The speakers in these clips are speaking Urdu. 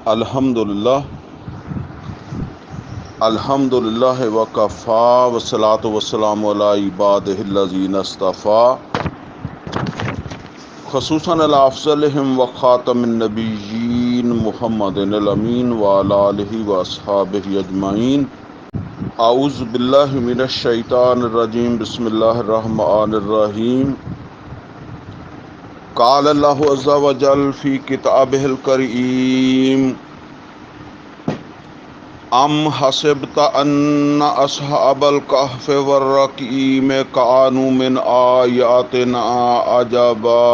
الحمدللہ الحمدللہ وکفا والصلاة والسلام علی عبادہ الذین اصطفیٰ خصوصاً علی افضلہم وخاتم النبیین محمد الامین وعلی آلہ واصحابہ اجمعین۔ اعوذ باللہ من الشیطان الرجیم، بسم اللہ الرحمن الرحیم۔ قال اللہ عز وجل فی کتابہ الکریم: ام حسبت ان اصحاب الکہف والرقیم کانوا من آیاتنا عجبا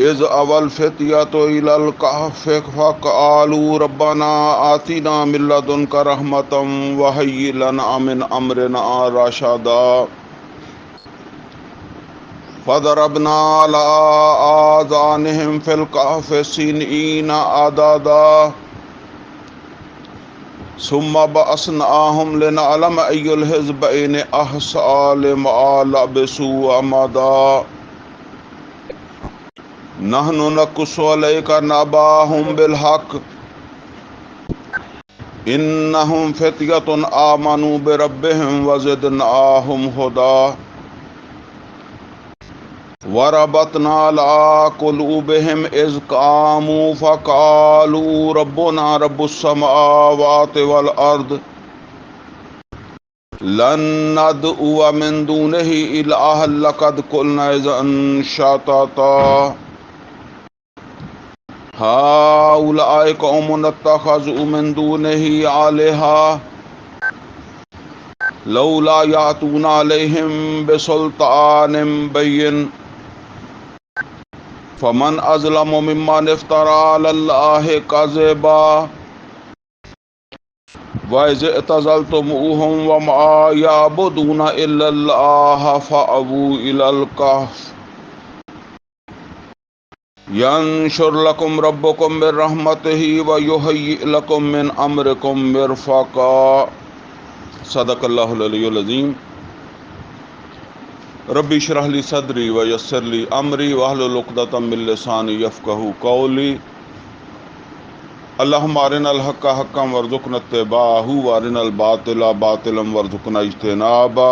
اذ اوی الفتیۃ الی الکہف فقالوا ربنا آتنا من لدنک رحمۃ وہیئ لنا من امرنا رشدا فضربنا علی آذانہم فی الکہف سنین عددا ثم بعثناہم لنعلم ای الحزبین احصیٰ لما لبثوا امدا نحن نقص علیک نبأہم بالحق انہم فتیۃ آمنوا بربہم وزدناہم ہدی وربطنا علی قلوبہم اذ قاموا فقالوا ربنا رب السماوات والارض لن ندعو من دونہ الہا لقد قلنا اذا شططا ہؤلاء قوم اتخذوا من دونہ آلہۃ لولا یأتون علیہم بسلطان بین فمن اظلم ممن افترى علی اللہ کذبا وَإِذِ اعْتَزَلْتُمُوهُمْ وَمَا يَعْبُدُونَ إِلَّا اللَّهَ فَأْوُوا إِلَى الْكَهْفِ يَنشُرْ لَكُمْ رَبُّكُمْ مِنْ رَحْمَتِهِ وَيُهَيِّئْ لَكُمْ مِنْ أَمْرِكُمْ مِرْفَقًا۔ صدق اللہ العلی العظیم۔ ربی اشرح لی صدری ویسر لی امری واحلل عقدۃ من لسانی یفقہوا قولی۔ اللہم ارنا الحق حقا وارزقنا اتباعہ وارنا الباطل باطلا وارزقنا اجتنابہ،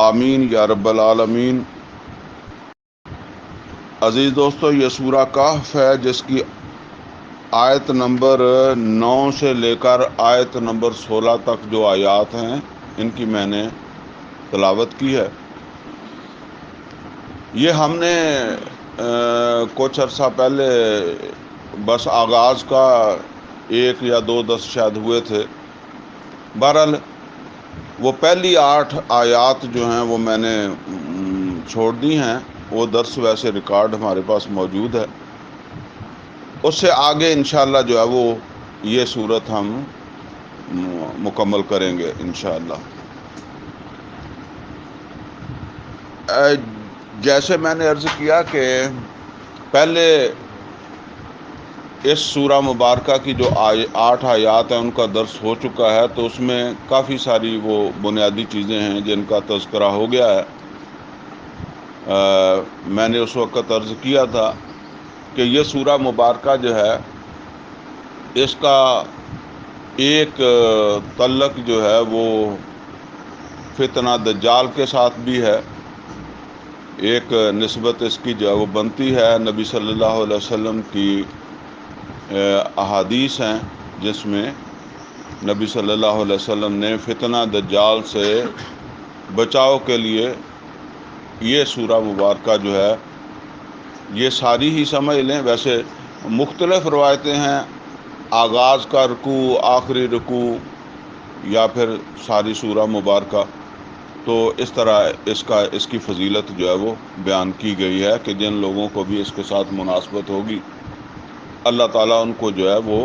آمین یا رب العالمین۔ عزیز دوستو، یہ سورہ کہف ہے جس کی آیت نمبر 9 سے لے کر آیت نمبر 16 تک جو آیات ہیں ان کی میں نے تلاوت کی ہے۔ یہ ہم نے کچھ عرصہ پہلے بس آغاز کا 1 یا 2 درس شاید ہوئے تھے۔ بہرحال وہ پہلی 8 آیات جو ہیں وہ میں نے چھوڑ دی ہیں، وہ درس ویسے ریکارڈ ہمارے پاس موجود ہے۔ اس سے آگے انشاءاللہ جو ہے وہ یہ صورت ہم مکمل کریں گے انشاءاللہ۔ جیسے میں نے عرض کیا کہ پہلے اس سورہ مبارکہ کی جو 8 آیات ہیں ان کا درس ہو چکا ہے، تو اس میں کافی ساری وہ بنیادی چیزیں ہیں جن کا تذکرہ ہو گیا ہے۔ میں نے اس وقت عرض کیا تھا کہ یہ سورہ مبارکہ جو ہے اس کا ایک تعلق جو ہے وہ فتنہ دجال کے ساتھ بھی ہے، ایک نسبت اس کی جو ہے وہ بنتی ہے نبی صلی اللہ علیہ وسلم کی احادیث ہیں جس میں نبی صلی اللہ علیہ وسلم نے فتنہ دجال سے بچاؤ کے لیے یہ سورہ مبارکہ جو ہے یہ ساری ہی سمجھ لیں، ویسے مختلف روایتیں ہیں، آغاز کا رکوع، آخری رکوع، یا پھر ساری سورہ مبارکہ، تو اس طرح اس کی فضیلت جو ہے وہ بیان کی گئی ہے کہ جن لوگوں کو بھی اس کے ساتھ مناسبت ہوگی اللہ تعالیٰ ان کو جو ہے وہ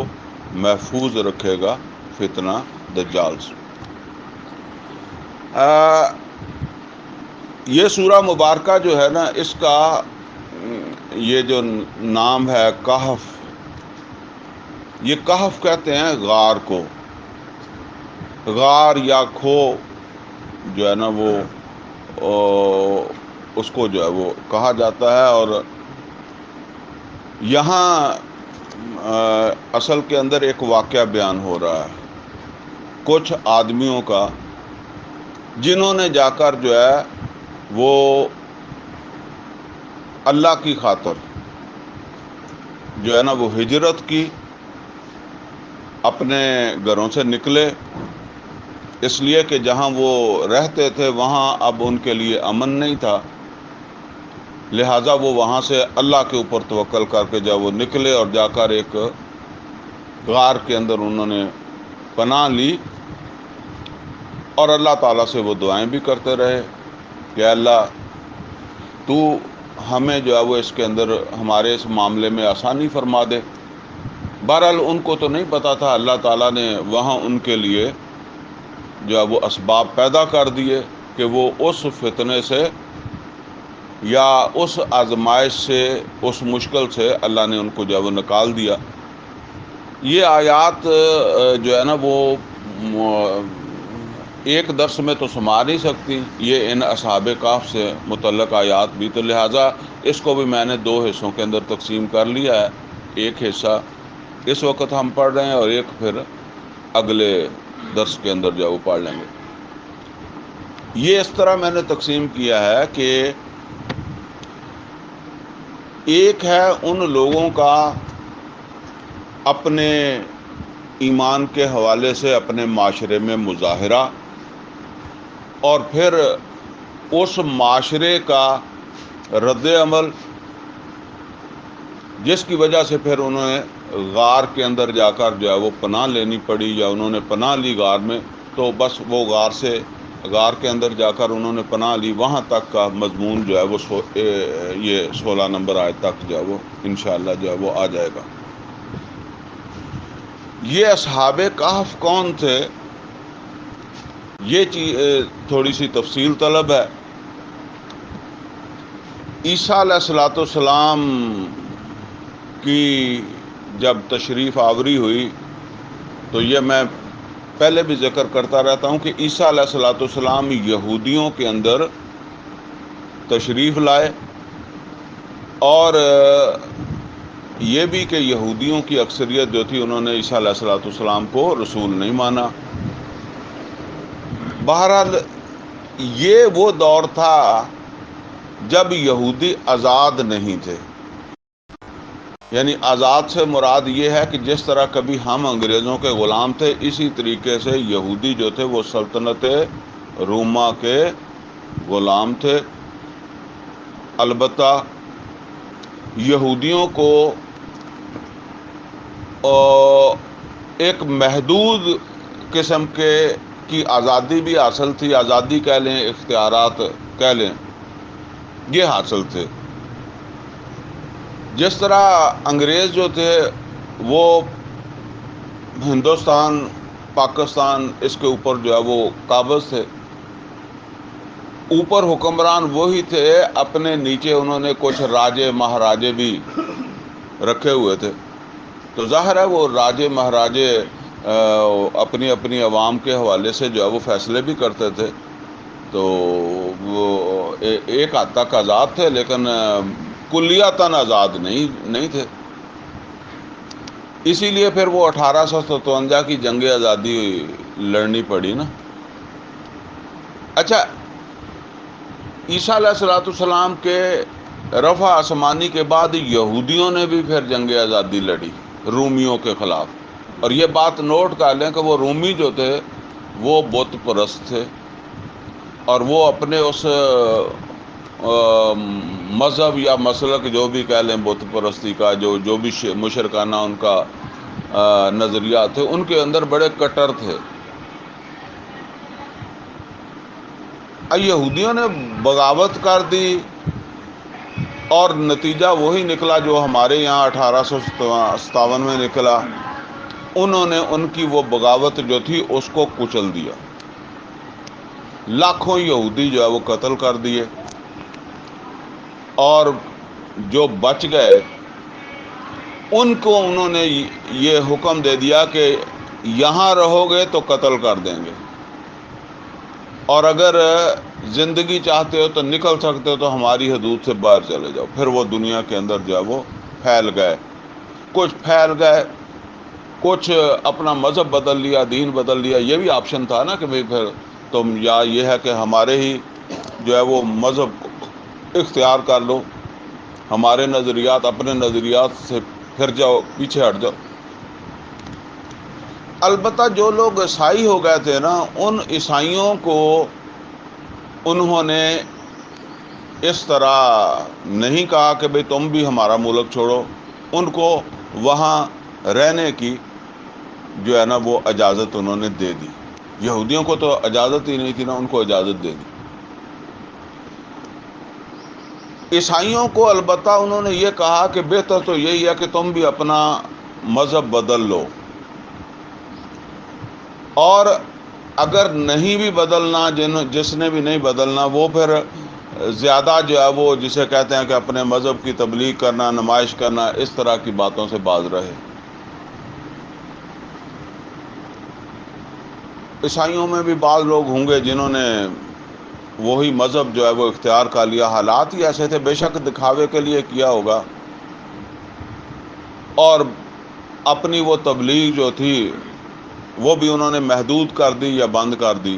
محفوظ رکھے گا فتنہ دجال سے۔ یہ سورہ مبارکہ جو ہے نا، اس کا یہ جو نام ہے کہف، یہ کہف کہتے ہیں غار کو، غار یا کھو جو ہے نا وہ اس کو جو ہے وہ کہا جاتا ہے۔ اور یہاں اصل کے اندر ایک واقعہ بیان ہو رہا ہے کچھ آدمیوں کا، جنہوں نے جا کر جو ہے وہ اللہ کی خاطر جو ہے نا وہ ہجرت کی، اپنے گھروں سے نکلے، اس لیے کہ جہاں وہ رہتے تھے وہاں اب ان کے لیے امن نہیں تھا، لہٰذا وہ وہاں سے اللہ کے اوپر توکل کر کے جب وہ نکلے اور جا کر ایک غار کے اندر انہوں نے پناہ لی، اور اللہ تعالیٰ سے وہ دعائیں بھی کرتے رہے کہ اللہ تو ہمیں جو ہے وہ اس کے اندر ہمارے اس معاملے میں آسانی فرما دے۔ بہرحال ان کو تو نہیں پتہ تھا، اللہ تعالیٰ نے وہاں ان کے لیے جو ہے وہ اسباب پیدا کر دیے کہ وہ اس فتنے سے یا اس آزمائش سے، اس مشکل سے اللہ نے ان کو جو ہے وہ نکال دیا۔ یہ آیات جو ہے نا وہ ایک درس میں تو سما نہیں سکتی، یہ ان اصحاب کہف سے متعلق آیات بھی، تو لہٰذا اس کو بھی میں نے دو حصوں کے اندر تقسیم کر لیا ہے، ایک حصہ اس وقت ہم پڑھ رہے ہیں اور ایک پھر اگلے درس کے اندر جو وہ پڑھ لیں گے۔ یہ اس طرح میں نے تقسیم کیا ہے کہ ایک ہے ان لوگوں کا اپنے ایمان کے حوالے سے اپنے معاشرے میں مظاہرہ، اور پھر اس معاشرے کا رد عمل، جس کی وجہ سے پھر انہوں نے غار کے اندر جا کر جو ہے وہ پناہ لینی پڑی، یا انہوں نے پناہ لی غار میں، تو بس وہ غار کے اندر جا کر انہوں نے پناہ لی، وہاں تک کا مضمون جو ہے وہ یہ 16 نمبر آیت تک جو ہے وہ انشاءاللہ جو ہے وہ آ جائے گا۔ یہ اصحاب کہف کون تھے، یہ چیز تھوڑی سی تفصیل طلب ہے۔ عیسیٰ علیہ السلام کی جب تشریف آوری ہوئی، تو یہ میں پہلے بھی ذکر کرتا رہتا ہوں کہ عیسیٰ علیہ السلام یہودیوں کے اندر تشریف لائے، اور یہ بھی کہ یہودیوں کی اکثریت جو تھی انہوں نے عیسیٰ علیہ السلام کو رسول نہیں مانا۔ بہرحال یہ وہ دور تھا جب یہودی آزاد نہیں تھے، یعنی آزاد سے مراد یہ ہے کہ جس طرح کبھی ہم انگریزوں کے غلام تھے، اسی طریقے سے یہودی جو تھے وہ سلطنت روما کے غلام تھے۔ البتہ یہودیوں کو ایک محدود قسم کی آزادی بھی حاصل تھی، آزادی کہہ لیں، اختیارات کہہ لیں، یہ حاصل تھے۔ جس طرح انگریز جو تھے وہ ہندوستان، پاکستان، اس کے اوپر جو ہے وہ قابض تھے، اوپر حکمران وہی تھے، اپنے نیچے انہوں نے کچھ راجے مہاراجے بھی رکھے ہوئے تھے، تو ظاہر ہے وہ راجے مہاراجے اپنی اپنی عوام کے حوالے سے جو ہے وہ فیصلے بھی کرتے تھے، تو وہ ایک حد تک آزاد تھے، لیکن کلیاتاً آزاد نہیں تھے۔ اسی لیے پھر وہ 1857 کی جنگ آزادی لڑنی پڑی نا۔ اچھا، عیسیٰ علیہ السلام کے رفع آسمانی کے بعد یہودیوں نے بھی پھر جنگ آزادی لڑی رومیوں کے خلاف، اور یہ بات نوٹ کر لیں کہ وہ رومی جو تھے وہ بت پرست تھے، اور وہ اپنے اس مذہب یا مسلک جو بھی کہہ لیں بت پرستی کا، جو بھی مشرکانہ ان کا نظریات تھے، ان کے اندر بڑے کٹر تھے۔ یہودیوں نے بغاوت کر دی، اور نتیجہ وہی نکلا جو ہمارے یہاں 1857 میں نکلا۔ انہوں نے ان کی وہ بغاوت جو تھی اس کو کچل دیا، لاکھوں یہودی جو ہے وہ قتل کر دیے، اور جو بچ گئے ان کو انہوں نے یہ حکم دے دیا کہ یہاں رہو گے تو قتل کر دیں گے، اور اگر زندگی چاہتے ہو تو نکل سکتے ہو تو ہماری حدود سے باہر چلے جاؤ۔ پھر وہ دنیا کے اندر جو ہے وہ پھیل گئے۔ کچھ پھیل گئے، کچھ اپنا مذہب بدل لیا، دین بدل لیا. یہ بھی آپشن تھا نا کہ بھئی پھر تم یا یہ ہے کہ ہمارے ہی جو ہے وہ مذہب اختیار کر لو، ہمارے نظریات، اپنے نظریات سے پھر جاؤ، پیچھے ہٹ جاؤ. البتہ جو لوگ عیسائی ہو گئے تھے نا، ان عیسائیوں کو انہوں نے اس طرح نہیں کہا کہ بھئی تم بھی ہمارا ملک چھوڑو. ان کو وہاں رہنے کی جو ہے نا وہ اجازت انہوں نے دے دی. یہودیوں کو تو اجازت ہی نہیں تھی نا، ان کو اجازت دے دی. عیسائیوں کو البتہ انہوں نے یہ کہا کہ بہتر تو یہی ہے کہ تم بھی اپنا مذہب بدل لو، اور اگر نہیں بھی بدلنا، جس نے بھی نہیں بدلنا، وہ پھر زیادہ جو ہے وہ جسے کہتے ہیں کہ اپنے مذہب کی تبلیغ کرنا، نمائش کرنا، اس طرح کی باتوں سے باز رہے. عیسائیوں میں بھی بعض لوگ ہوں گے جنہوں نے وہی مذہب جو ہے وہ اختیار کر لیا. حالات ہی ایسے تھے، بے شک دکھاوے کے لیے کیا ہوگا، اور اپنی وہ تبلیغ جو تھی وہ بھی انہوں نے محدود کر دی یا بند کر دی.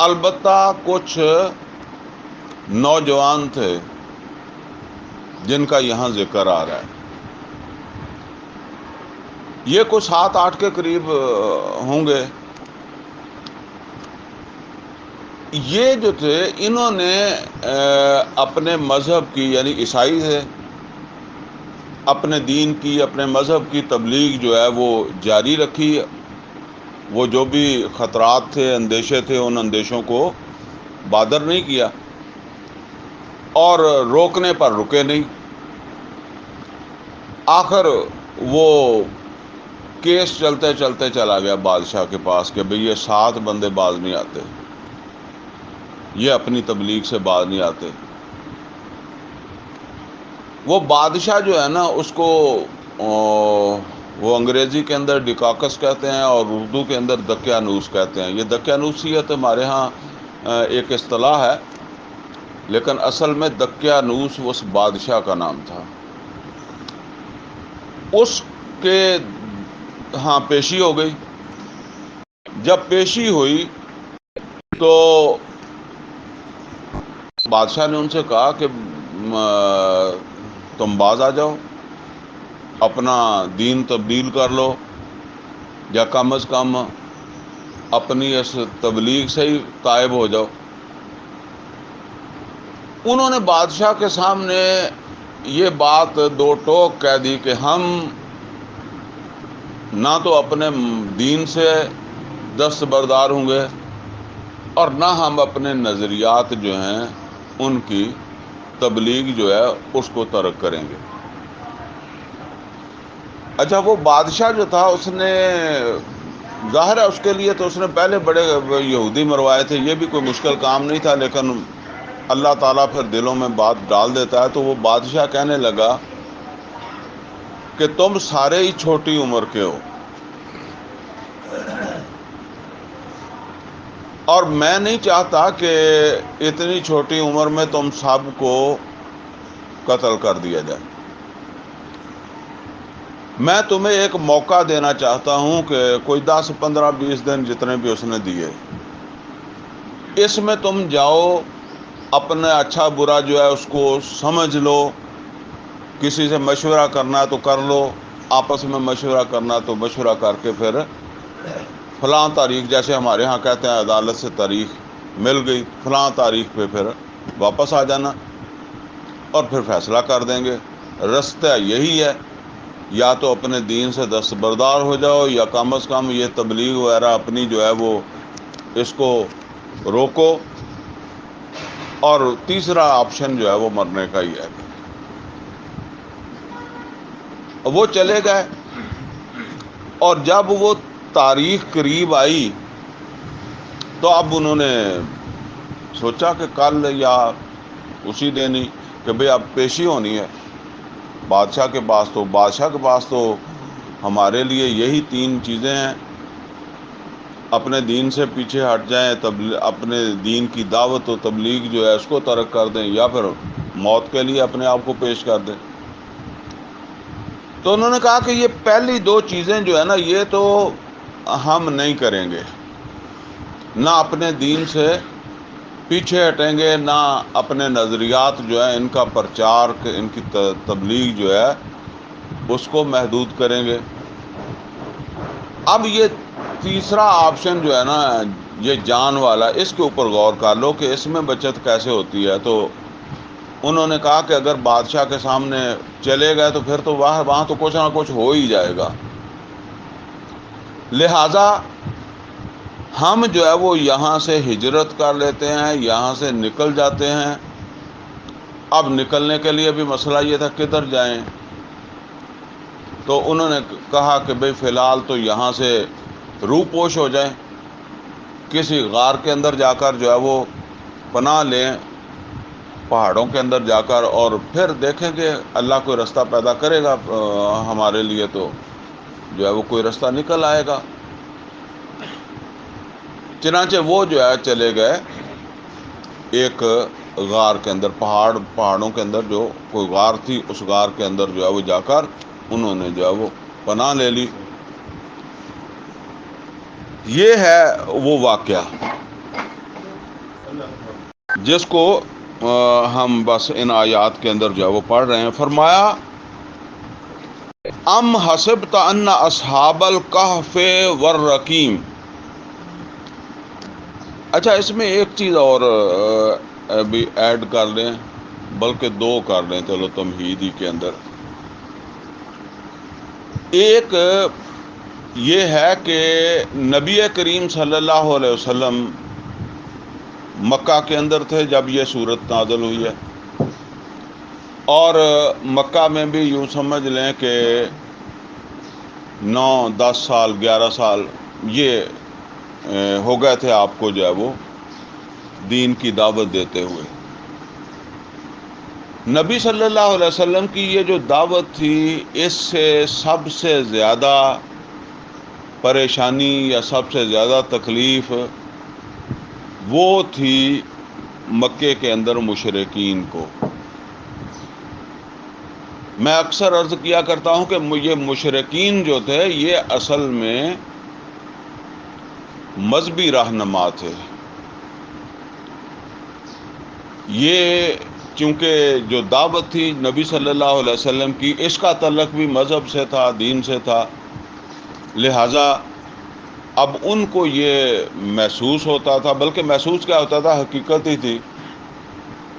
البتہ کچھ نوجوان تھے جن کا یہاں ذکر آ رہا ہے. یہ کچھ 7-8 کے قریب ہوں گے. یہ جو تھے انہوں نے اپنے مذہب کی، یعنی عیسائی تھے، اپنے دین کی، اپنے مذہب کی تبلیغ جو ہے وہ جاری رکھی. وہ جو بھی خطرات تھے، اندیشے تھے، ان اندیشوں کو بادر نہیں کیا، اور روکنے پر رکے نہیں. آخر وہ کیس چلتے چلتے چلا گیا بادشاہ کے پاس کہ بھئی یہ 7 بندے باز نہیں آتے، یہ اپنی تبلیغ سے باز نہیں آتے. وہ بادشاہ جو ہے نا اس کو وہ انگریزی کے اندر ڈیکاکس کہتے ہیں اور اردو کے اندر دقیانوس کہتے ہیں. یہ دقیانوسیت ہمارے ہاں ایک اصطلاح ہے، لیکن اصل میں دقیانوس اس بادشاہ کا نام تھا. اس کے ہاں پیشی ہو گئی. جب پیشی ہوئی تو بادشاہ نے ان سے کہا کہ تم باز آ جاؤ، اپنا دین تبدیل کر لو، یا کم از کم اپنی اس تبلیغ سے ہی تائب ہو جاؤ. انہوں نے بادشاہ کے سامنے یہ بات 2 ٹوک کہہ دی کہ ہم نہ تو اپنے دین سے دستبردار ہوں گے، اور نہ ہم اپنے نظریات جو ہیں ان کی تبلیغ جو ہے اس کو ترک کریں گے. اچھا، وہ بادشاہ جو تھا اس نے ظاہر ہے اس کے لیے تو اس نے پہلے بڑے یہودی مروائے تھے، یہ بھی کوئی مشکل کام نہیں تھا، لیکن اللہ تعالیٰ پھر دلوں میں بات ڈال دیتا ہے. تو وہ بادشاہ کہنے لگا کہ تم سارے ہی چھوٹی عمر کے ہو، اور میں نہیں چاہتا کہ اتنی چھوٹی عمر میں تم سب کو قتل کر دیا جائے. میں تمہیں ایک موقع دینا چاہتا ہوں کہ کوئی 10 15 20 دن جتنے بھی اس نے دیے، اس میں تم جاؤ، اپنا اچھا برا جو ہے اس کو سمجھ لو، کسی سے مشورہ کرنا ہے تو کر لو، آپس میں مشورہ کرنا تو مشورہ کر کے پھر فلاں تاریخ، جیسے ہمارے ہاں کہتے ہیں عدالت سے تاریخ مل گئی، فلاں تاریخ پہ پھر واپس آ جانا اور پھر فیصلہ کر دیں گے. رستہ یہی ہے، یا تو اپنے دین سے دستبردار ہو جاؤ، یا کم از کم یہ تبلیغ وغیرہ اپنی جو ہے وہ اس کو روکو، اور تیسرا آپشن جو ہے وہ مرنے کا ہی ہے. وہ چلے گئے، اور جب وہ تاریخ قریب آئی تو اب انہوں نے سوچا کہ کل یا اسی دن ہی کہ بھئی اب پیشی ہونی ہے بادشاہ کے پاس. تو بادشاہ کے پاس تو ہمارے لیے یہی 3 چیزیں ہیں: اپنے دین سے پیچھے ہٹ جائیں، اپنے دین کی دعوت و تبلیغ جو ہے اس کو ترک کر دیں، یا پھر موت کے لیے اپنے آپ کو پیش کر دیں. تو انہوں نے کہا کہ یہ پہلی دو چیزیں جو ہے نا یہ تو ہم نہیں کریں گے، نہ اپنے دین سے پیچھے ہٹیں گے، نہ اپنے نظریات جو ہے ان کا پرچار، ان کی تبلیغ جو ہے اس کو محدود کریں گے۔ اب یہ تیسرا آپشن جو ہے نا یہ جان والا، اس کے اوپر غور کر لو کہ اس میں بچت کیسے ہوتی ہے۔ تو انہوں نے کہا کہ اگر بادشاہ کے سامنے چلے گئے تو پھر تو وہاں تو کچھ نہ کچھ ہو ہی جائے گا، لہذا ہم جو ہے وہ یہاں سے ہجرت کر لیتے ہیں، یہاں سے نکل جاتے ہیں۔ اب نکلنے کے لیے بھی مسئلہ یہ تھا کدھر جائیں، تو انہوں نے کہا کہ بھئی فی الحال تو یہاں سے روپوش ہو جائیں، کسی غار کے اندر جا کر جو ہے وہ پناہ لیں، پہاڑوں کے اندر جا کر، اور پھر دیکھیں کہ اللہ کوئی رستہ پیدا کرے گا ہمارے لیے، تو جو ہے وہ کوئی رستہ نکل آئے گا۔ چنانچہ وہ جو ہے چلے گئے ایک غار کے اندر، پہاڑوں کے اندر جو کوئی غار تھی، اس غار کے اندر جو ہے وہ جا کر انہوں نے جو ہے وہ پناہ لے لی۔ یہ ہے وہ واقعہ جس کو ہم بس ان آیات کے اندر جو ہے وہ پڑھ رہے ہیں۔ فرمایا ام حسبت ان اصحاب الکہف والرقیم۔ اچھا، اس میں ایک چیز اور بھی ایڈ کر لیں، بلکہ دو کر لیں، چلو تمہید ہی کے اندر۔ ایک یہ ہے کہ نبی کریم صلی اللہ علیہ وسلم مکہ کے اندر تھے جب یہ صورت نازل ہوئی ہے، اور مکہ میں بھی یوں سمجھ لیں کہ 9 10 سال 11 سال یہ ہو گئے تھے آپ کو جو ہے وہ دین کی دعوت دیتے ہوئے۔ نبی صلی اللہ علیہ وسلم کی یہ جو دعوت تھی، اس سے سب سے زیادہ پریشانی یا سب سے زیادہ تکلیف وہ تھی مکے کے اندر مشرکین کو۔ میں اکثر عرض کیا کرتا ہوں کہ یہ مشرکین جو تھے یہ اصل میں مذہبی رہنما تھے۔ یہ چونکہ جو دعوت تھی نبی صلی اللہ علیہ وسلم کی، اس کا تعلق بھی مذہب سے تھا، دین سے تھا، لہٰذا اب ان کو یہ محسوس ہوتا تھا، بلکہ محسوس کیا ہوتا تھا، حقیقت ہی تھی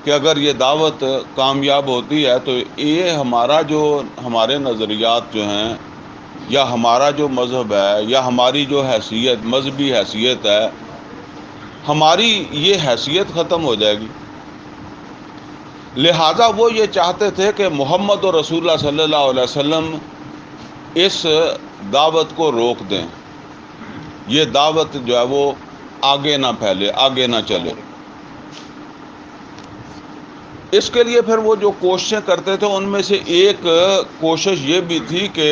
کہ اگر یہ دعوت کامیاب ہوتی ہے تو یہ ہمارے نظریات جو ہیں، یا ہمارا جو مذہب ہے، یا ہماری جو حیثیت، مذہبی حیثیت ہے، ہماری یہ حیثیت ختم ہو جائے گی۔ لہٰذا وہ یہ چاہتے تھے کہ محمد اور رسول اللہ صلی اللہ علیہ وسلم اس دعوت کو روک دیں، یہ دعوت جو ہے وہ آگے نہ پھیلے، آگے نہ چلے۔ اس کے لیے پھر وہ جو کوششیں کرتے تھے، ان میں سے ایک کوشش یہ بھی تھی کہ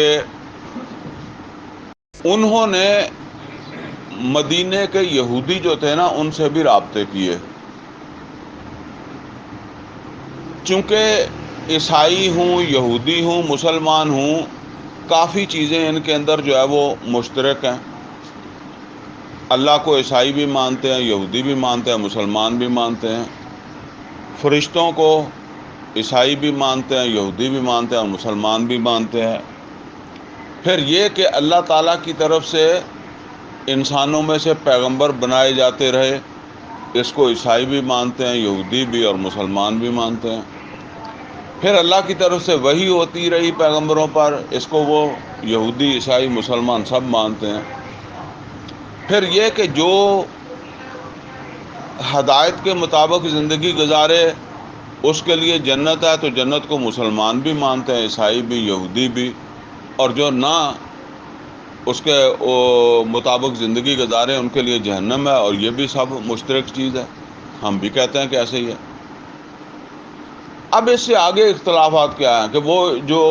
انہوں نے مدینے کے یہودی جو تھے نا ان سے بھی رابطے کیے، چونکہ عیسائی ہوں، یہودی ہوں، مسلمان ہوں، کافی چیزیں ان کے اندر جو ہے وہ مشترک ہیں۔ اللہ کو عیسائی بھی مانتے ہیں، یہودی بھی مانتے ہیں، مسلمان بھی مانتے ہیں۔ فرشتوں کو عیسائی بھی مانتے ہیں، یہودی بھی مانتے ہیں، اور مسلمان بھی مانتے ہیں۔ پھر یہ کہ اللہ تعالیٰ کی طرف سے انسانوں میں سے پیغمبر بنائے جاتے رہے، اس کو عیسائی بھی مانتے ہیں، یہودی بھی اور مسلمان بھی مانتے ہیں۔ پھر اللہ کی طرف سے وحی ہوتی رہی پیغمبروں پر، اس کو وہ یہودی، عیسائی، مسلمان سب مانتے ہیں۔ پھر یہ کہ جو ہدایت کے مطابق زندگی گزارے اس کے لیے جنت ہے، تو جنت کو مسلمان بھی مانتے ہیں، عیسائی بھی، یہودی بھی، اور جو نہ اس کے مطابق زندگی گزارے ان کے لیے جہنم ہے، اور یہ بھی سب مشترک چیز ہے، ہم بھی کہتے ہیں کہ ایسے ہی ہے۔ اب اس سے آگے اختلافات کیا ہیں کہ وہ جو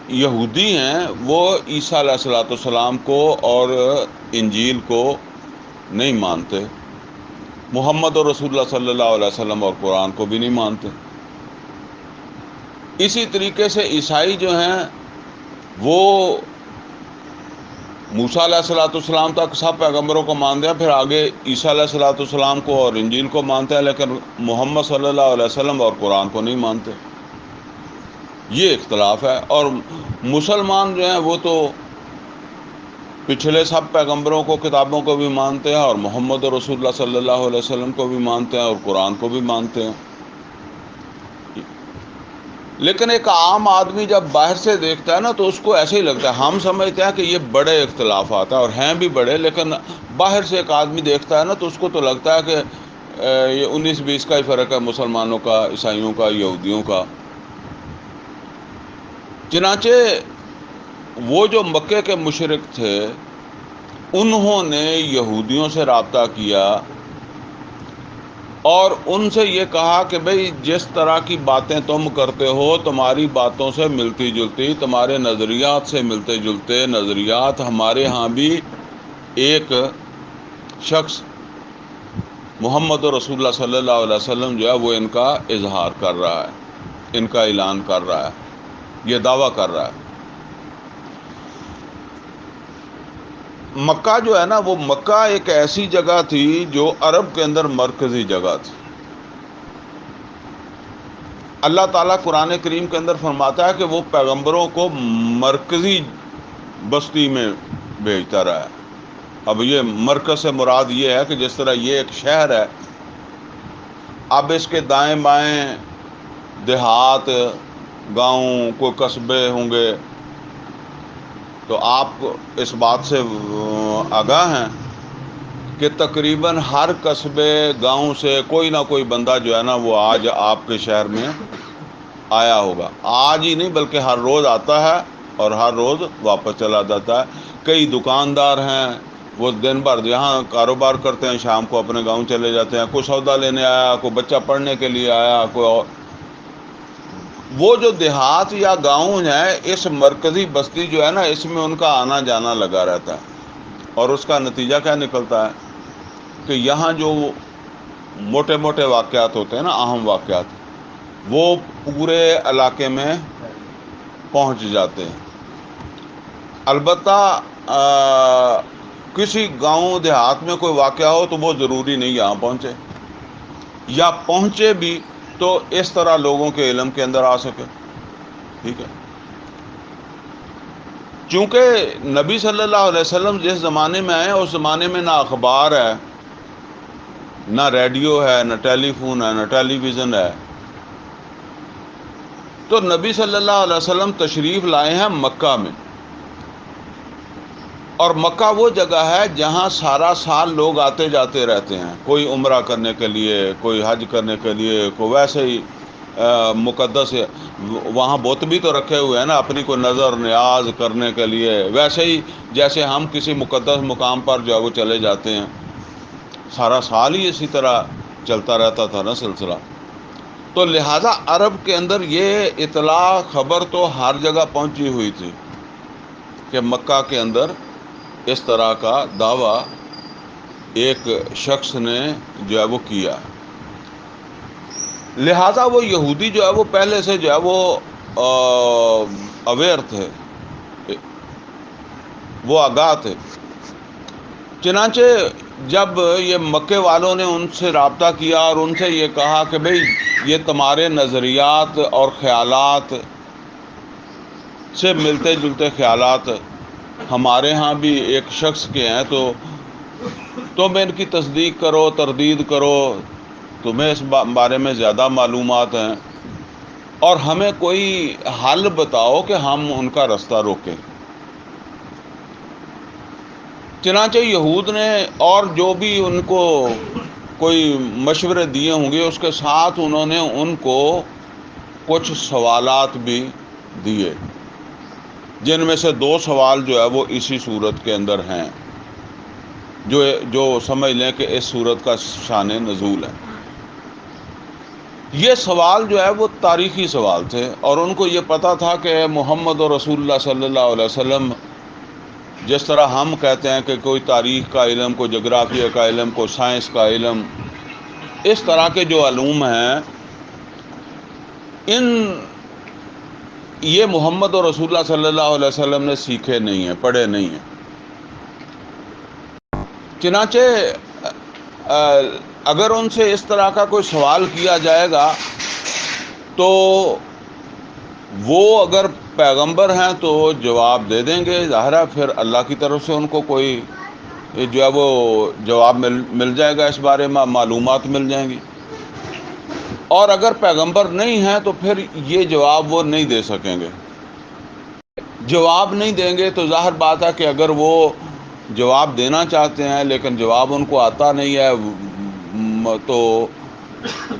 یہودی ہیں وہ عیسیٰ علیہ الصلوۃ والسلام کو اور انجیل کو نہیں مانتے، محمد اور رسول اللہ صلی اللہ علیہ وسلم اور قرآن کو بھی نہیں مانتے۔ اسی طریقے سے عیسائی جو ہیں وہ موسیٰ علیہ السلام تک سب پیغمبروں کو مانتے ہیں، پھر آگے عیسیٰ علیہ السلام کو اور انجیل کو مانتے ہیں، لیکن محمد صلی اللہ علیہ وسلم اور قرآن کو نہیں مانتے. یہ اختلاف ہے. اور مسلمان جو ہیں وہ تو پچھلے سب پیغمبروں کو، کتابوں کو بھی مانتے ہیں، اور محمد رسول اللہ صلی اللہ علیہ وسلم کو بھی مانتے ہیں، اور قرآن کو بھی مانتے ہیں. لیکن ایک عام آدمی جب باہر سے دیکھتا ہے نا تو اس کو ایسے ہی لگتا ہے، ہم سمجھتے ہیں کہ یہ بڑے اختلافات ہیں، اور ہیں بھی بڑے، لیکن باہر سے ایک آدمی دیکھتا ہے نا تو اس کو تو لگتا ہے کہ یہ 19-20 کا ہی فرق ہے، مسلمانوں کا، عیسائیوں کا، یہودیوں کا. چنانچہ وہ جو مکے کے مشرک تھے انہوں نے یہودیوں سے رابطہ کیا اور ان سے یہ کہا کہ بھئی جس طرح کی باتیں تم کرتے ہو، تمہاری باتوں سے ملتی جلتی، تمہارے نظریات سے ملتے جلتے نظریات ہمارے ہاں بھی ایک شخص محمد رسول اللہ صلی اللہ علیہ وسلم جو ہے وہ ان کا اظہار کر رہا ہے، ان کا اعلان کر رہا ہے، یہ دعویٰ کر رہا ہے. مکہ جو ہے نا، وہ مکہ ایک ایسی جگہ تھی جو عرب کے اندر مرکزی جگہ تھی. اللہ تعالیٰ قرآن کریم کے اندر فرماتا ہے کہ وہ پیغمبروں کو مرکزی بستی میں بھیجتا رہا ہے. اب یہ مرکز سے مراد یہ ہے کہ جس طرح یہ ایک شہر ہے، اب اس کے دائیں بائیں دیہات، گاؤں، کوئی قصبے ہوں گے، تو آپ اس بات سے آگاہ ہیں کہ تقریباً ہر قصبے، گاؤں سے کوئی نہ کوئی بندہ جو ہے نا وہ آج آپ کے شہر میں آیا ہوگا. آج ہی نہیں بلکہ ہر روز آتا ہے اور ہر روز واپس چلا جاتا ہے. کئی دکاندار ہیں، وہ دن بھر یہاں کاروبار کرتے ہیں، شام کو اپنے گاؤں چلے جاتے ہیں. کوئی سودا لینے آیا، کوئی بچہ پڑھنے کے لیے آیا، کوئی اور. وہ جو دیہات یا گاؤں ہیں، اس مرکزی بستی جو ہے نا، اس میں ان کا آنا جانا لگا رہتا ہے. اور اس کا نتیجہ کیا نکلتا ہے کہ یہاں جو موٹے موٹے واقعات ہوتے ہیں نا، اہم واقعات، وہ پورے علاقے میں پہنچ جاتے ہیں. البتہ کسی گاؤں دیہات میں کوئی واقعہ ہو تو وہ ضروری نہیں یہاں پہنچے، یا پہنچے بھی تو اس طرح لوگوں کے علم کے اندر آ سکے. ٹھیک ہے. چونکہ نبی صلی اللہ علیہ وسلم جس زمانے میں آئے اس زمانے میں نہ اخبار ہے، نہ ریڈیو ہے، نہ ٹیلی فون ہے، نہ ٹیلی ویژن ہے. تو نبی صلی اللہ علیہ وسلم تشریف لائے ہیں مکہ میں، اور مکہ وہ جگہ ہے جہاں سارا سال لوگ آتے جاتے رہتے ہیں، کوئی عمرہ کرنے کے لیے، کوئی حج کرنے کے لیے، کوئی ویسے ہی مقدس ہے. وہاں بت بھی تو رکھے ہوئے ہیں نا اپنی کوئی نظر نیاز کرنے کے لیے، ویسے ہی جیسے ہم کسی مقدس مقام پر جو ہے وہ چلے جاتے ہیں. سارا سال ہی اسی طرح چلتا رہتا تھا نا سلسلہ. تو لہٰذا عرب کے اندر یہ اطلاع، خبر تو ہر جگہ پہنچی ہوئی تھی کہ مکہ کے اندر اس طرح کا دعویٰ ایک شخص نے جو ہے وہ کیا. لہٰذا وہ یہودی جو ہے وہ پہلے سے جو ہے وہ اویئر تھے، وہ آگاہ تھے. چنانچہ جب یہ مکے والوں نے ان سے رابطہ کیا اور ان سے یہ کہا کہ بھئی یہ تمہارے نظریات اور خیالات سے ملتے جلتے خیالات ہمارے ہاں بھی ایک شخص کے ہیں، تو تم ان کی تصدیق کرو، تردید کرو، تمہیں اس بارے میں زیادہ معلومات ہیں، اور ہمیں کوئی حل بتاؤ کہ ہم ان کا رستہ روکیں. چنانچہ یہود نے اور جو بھی ان کو کوئی مشورے دیے ہوں گے، اس کے ساتھ انہوں نے ان کو کچھ سوالات بھی دیے، جن میں سے 2 سوال جو ہے وہ اسی صورت کے اندر ہیں، جو سمجھ لیں کہ اس صورت کا شان نزول ہے. یہ سوال جو ہے وہ تاریخی سوال تھے، اور ان کو یہ پتہ تھا کہ محمد رسول اللہ صلی اللہ علیہ وسلم، جس طرح ہم کہتے ہیں کہ کوئی تاریخ کا علم، کوئی جغرافیہ کا علم، کوئی سائنس کا علم، اس طرح کے جو علوم ہیں، ان یہ محمد اور رسول اللہ صلی اللہ علیہ وسلم نے سیکھے نہیں ہیں، پڑھے نہیں ہیں۔ چنانچہ اگر ان سے اس طرح کا کوئی سوال کیا جائے گا تو وہ اگر پیغمبر ہیں تو جواب دے دیں گے، ظاہر ہے پھر اللہ کی طرف سے ان کو کوئی جو ہے وہ جواب مل جائے گا، اس بارے میں معلومات مل جائیں گی۔ اور اگر پیغمبر نہیں ہیں تو پھر یہ جواب وہ نہیں دے سکیں گے۔ جواب نہیں دیں گے تو ظاہر بات ہے کہ اگر وہ جواب دینا چاہتے ہیں لیکن جواب ان کو آتا نہیں ہے تو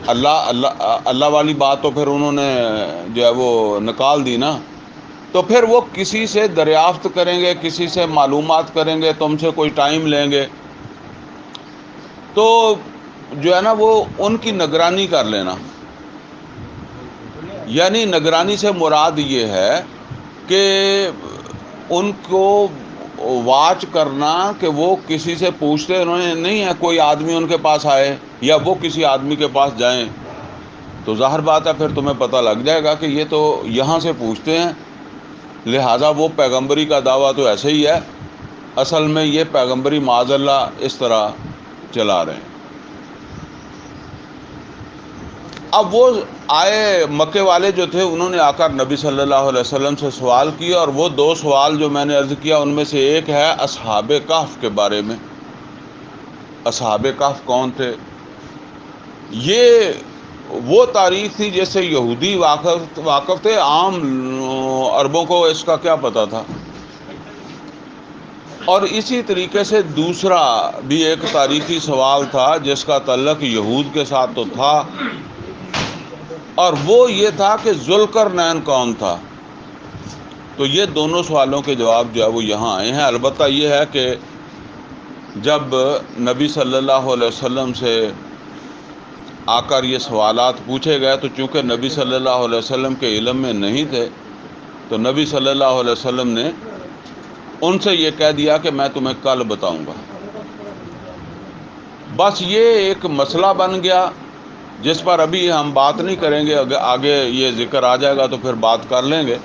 اللہ والی بات تو پھر انہوں نے جو ہے وہ نکال دی نا۔ تو پھر وہ کسی سے دریافت کریں گے، کسی سے معلومات کریں گے، تم سے کوئی ٹائم لیں گے، تو جو ہے نا وہ ان کی نگرانی کر لینا۔ یعنی نگرانی سے مراد یہ ہے کہ ان کو واچ کرنا کہ وہ کسی سے پوچھتے انہوں نہیں ہے، کوئی آدمی ان کے پاس آئے یا وہ کسی آدمی کے پاس جائیں تو ظاہر بات ہے پھر تمہیں پتہ لگ جائے گا کہ یہ تو یہاں سے پوچھتے ہیں، لہٰذا وہ پیغمبری کا دعویٰ تو ایسے ہی ہے، اصل میں یہ پیغمبری معاذ اللہ اس طرح چلا رہے ہیں۔ اب وہ آئے مکے والے جو تھے انہوں نے آ کر نبی صلی اللہ علیہ وسلم سے سوال کیا، اور وہ دو سوال جو میں نے عرض کیا ان میں سے ایک ہے اصحاب کہف کے بارے میں۔ اصحاب کہف کون تھے؟ یہ وہ تاریخ تھی جس سے یہودی واقف تھے، عام عربوں کو اس کا کیا پتہ تھا۔ اور اسی طریقے سے دوسرا بھی ایک تاریخی سوال تھا جس کا تعلق یہود کے ساتھ تو تھا، اور وہ یہ تھا کہ ذوالقرنین کون تھا۔ تو یہ دونوں سوالوں کے جواب جو ہے وہ یہاں آئے ہیں۔ البتہ یہ ہے کہ جب نبی صلی اللہ علیہ وسلم سے آ کر یہ سوالات پوچھے گئے تو چونکہ نبی صلی اللہ علیہ وسلم کے علم میں نہیں تھے تو نبی صلی اللہ علیہ وسلم نے ان سے یہ کہہ دیا کہ میں تمہیں کل بتاؤں گا۔ بس یہ ایک مسئلہ بن گیا جس پر ابھی ہم بات نہیں کریں گے، آگے یہ ذکر آ جائے گا تو پھر بات کر لیں گے۔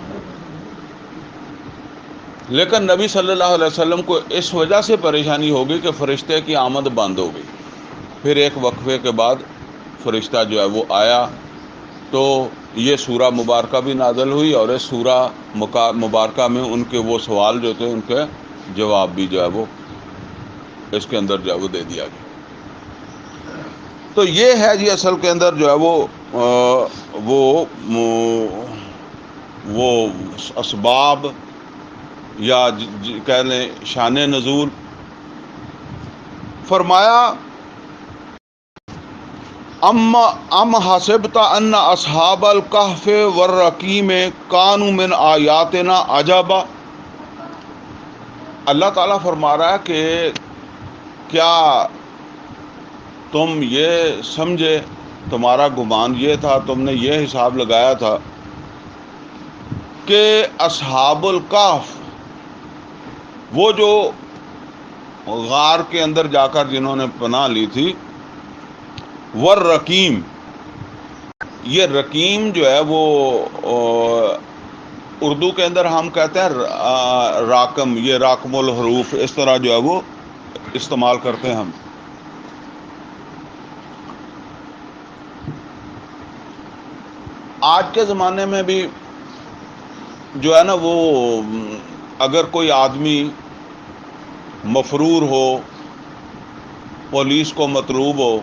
لیکن نبی صلی اللہ علیہ وسلم کو اس وجہ سے پریشانی ہوگی کہ فرشتے کی آمد بند ہو گئی۔ پھر ایک وقفے کے بعد فرشتہ جو ہے وہ آیا تو یہ سورہ مبارکہ بھی نازل ہوئی، اور اس سورہ مبارکہ میں ان کے وہ سوال جو تھے ان کے جواب بھی جو ہے وہ اس کے اندر جو ہے وہ دے دیا گیا۔ تو یہ ہے جی اصل کے اندر جو ہے وہ اسباب یا کہہ لیں شان نزول۔ فرمایا ام حسبت ان اصحاب الکہف والرقیم کانوا من آیاتنا عجبا۔ اللہ تعالیٰ فرما رہا ہے کہ کیا تم یہ سمجھے، تمہارا گمان یہ تھا، تم نے یہ حساب لگایا تھا کہ اصحاب الکہف وہ جو غار کے اندر جا کر جنہوں نے پناہ لی تھی، والرقیم، یہ رقیم جو ہے وہ اردو کے اندر ہم کہتے ہیں راکم، یہ راکم الحروف، اس طرح جو ہے وہ استعمال کرتے ہیں ہم۔ آج کے زمانے میں بھی جو ہے نا وہ اگر کوئی آدمی مفرور ہو، پولیس کو مطلوب ہو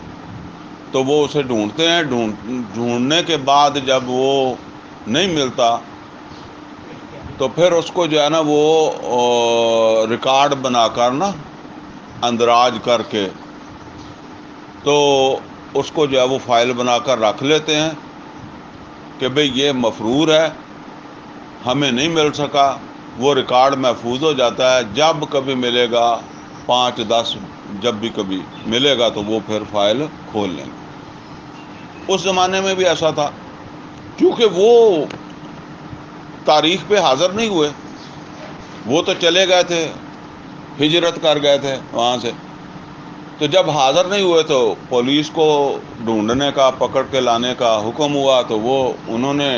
تو وہ اسے ڈھونڈتے ہیں، ڈھونڈنے کے بعد جب وہ نہیں ملتا تو پھر اس کو جو ہے نا وہ ریکارڈ بنا کر نا اندراج کر کے تو اس کو جو ہے وہ فائل بنا کر رکھ لیتے ہیں کہ بھئی یہ مفرور ہے، ہمیں نہیں مل سکا، وہ ریکارڈ محفوظ ہو جاتا ہے، جب کبھی ملے گا 5-10 جب بھی کبھی ملے گا تو وہ پھر فائل کھول لیں گے۔ اس زمانے میں بھی ایسا تھا، کیونکہ وہ تاریخ پہ حاضر نہیں ہوئے، وہ تو چلے گئے تھے، ہجرت کر گئے تھے وہاں سے، تو جب حاضر نہیں ہوئے تو پولیس کو ڈھونڈنے کا، پکڑ کے لانے کا حکم ہوا تو وہ انہوں نے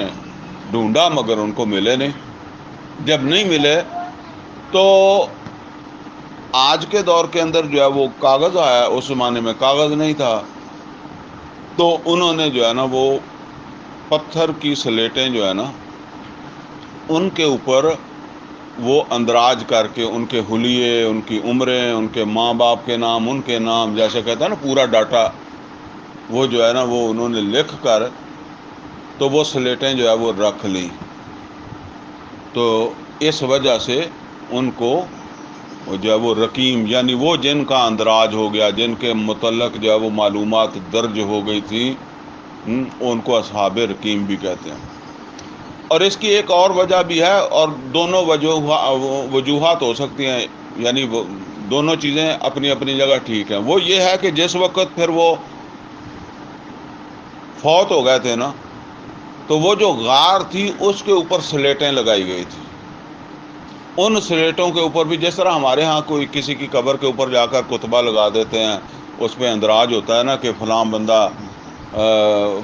ڈھونڈا مگر ان کو ملے نہیں. جب نہیں ملے تو آج کے دور کے اندر جو ہے وہ کاغذ آیا. اس زمانے میں کاغذ نہیں تھا تو انہوں نے جو ہے نا وہ پتھر کی سلیٹیں جو ہے نا ان کے اوپر وہ اندراج کر کے ان کے حلیے، ان کی عمریں، ان کے ماں باپ کے نام، ان کے نام، جیسے کہتا ہے نا پورا ڈاٹا، وہ جو ہے نا وہ انہوں نے لکھ کر تو وہ سلیٹیں جو ہے وہ رکھ لیں. تو اس وجہ سے ان کو جو ہے وہ رقیم، یعنی وہ جن کا اندراج ہو گیا، جن کے متعلق جو ہے وہ معلومات درج ہو گئی تھی، ان کو اصحاب رقیم بھی کہتے ہیں. اور اس کی ایک اور وجہ بھی ہے، اور دونوں وجوہات ہو سکتی ہیں، یعنی دونوں چیزیں اپنی اپنی جگہ ٹھیک ہیں. وہ یہ ہے کہ جس وقت پھر وہ فوت ہو گئے تھے نا تو وہ جو غار تھی اس کے اوپر سلیٹیں لگائی گئی تھی. ان سلیٹوں کے اوپر بھی جس طرح ہمارے ہاں کوئی کسی کی قبر کے اوپر جا کر کتبہ لگا دیتے ہیں، اس پہ اندراج ہوتا ہے نا کہ فلاں بندہ،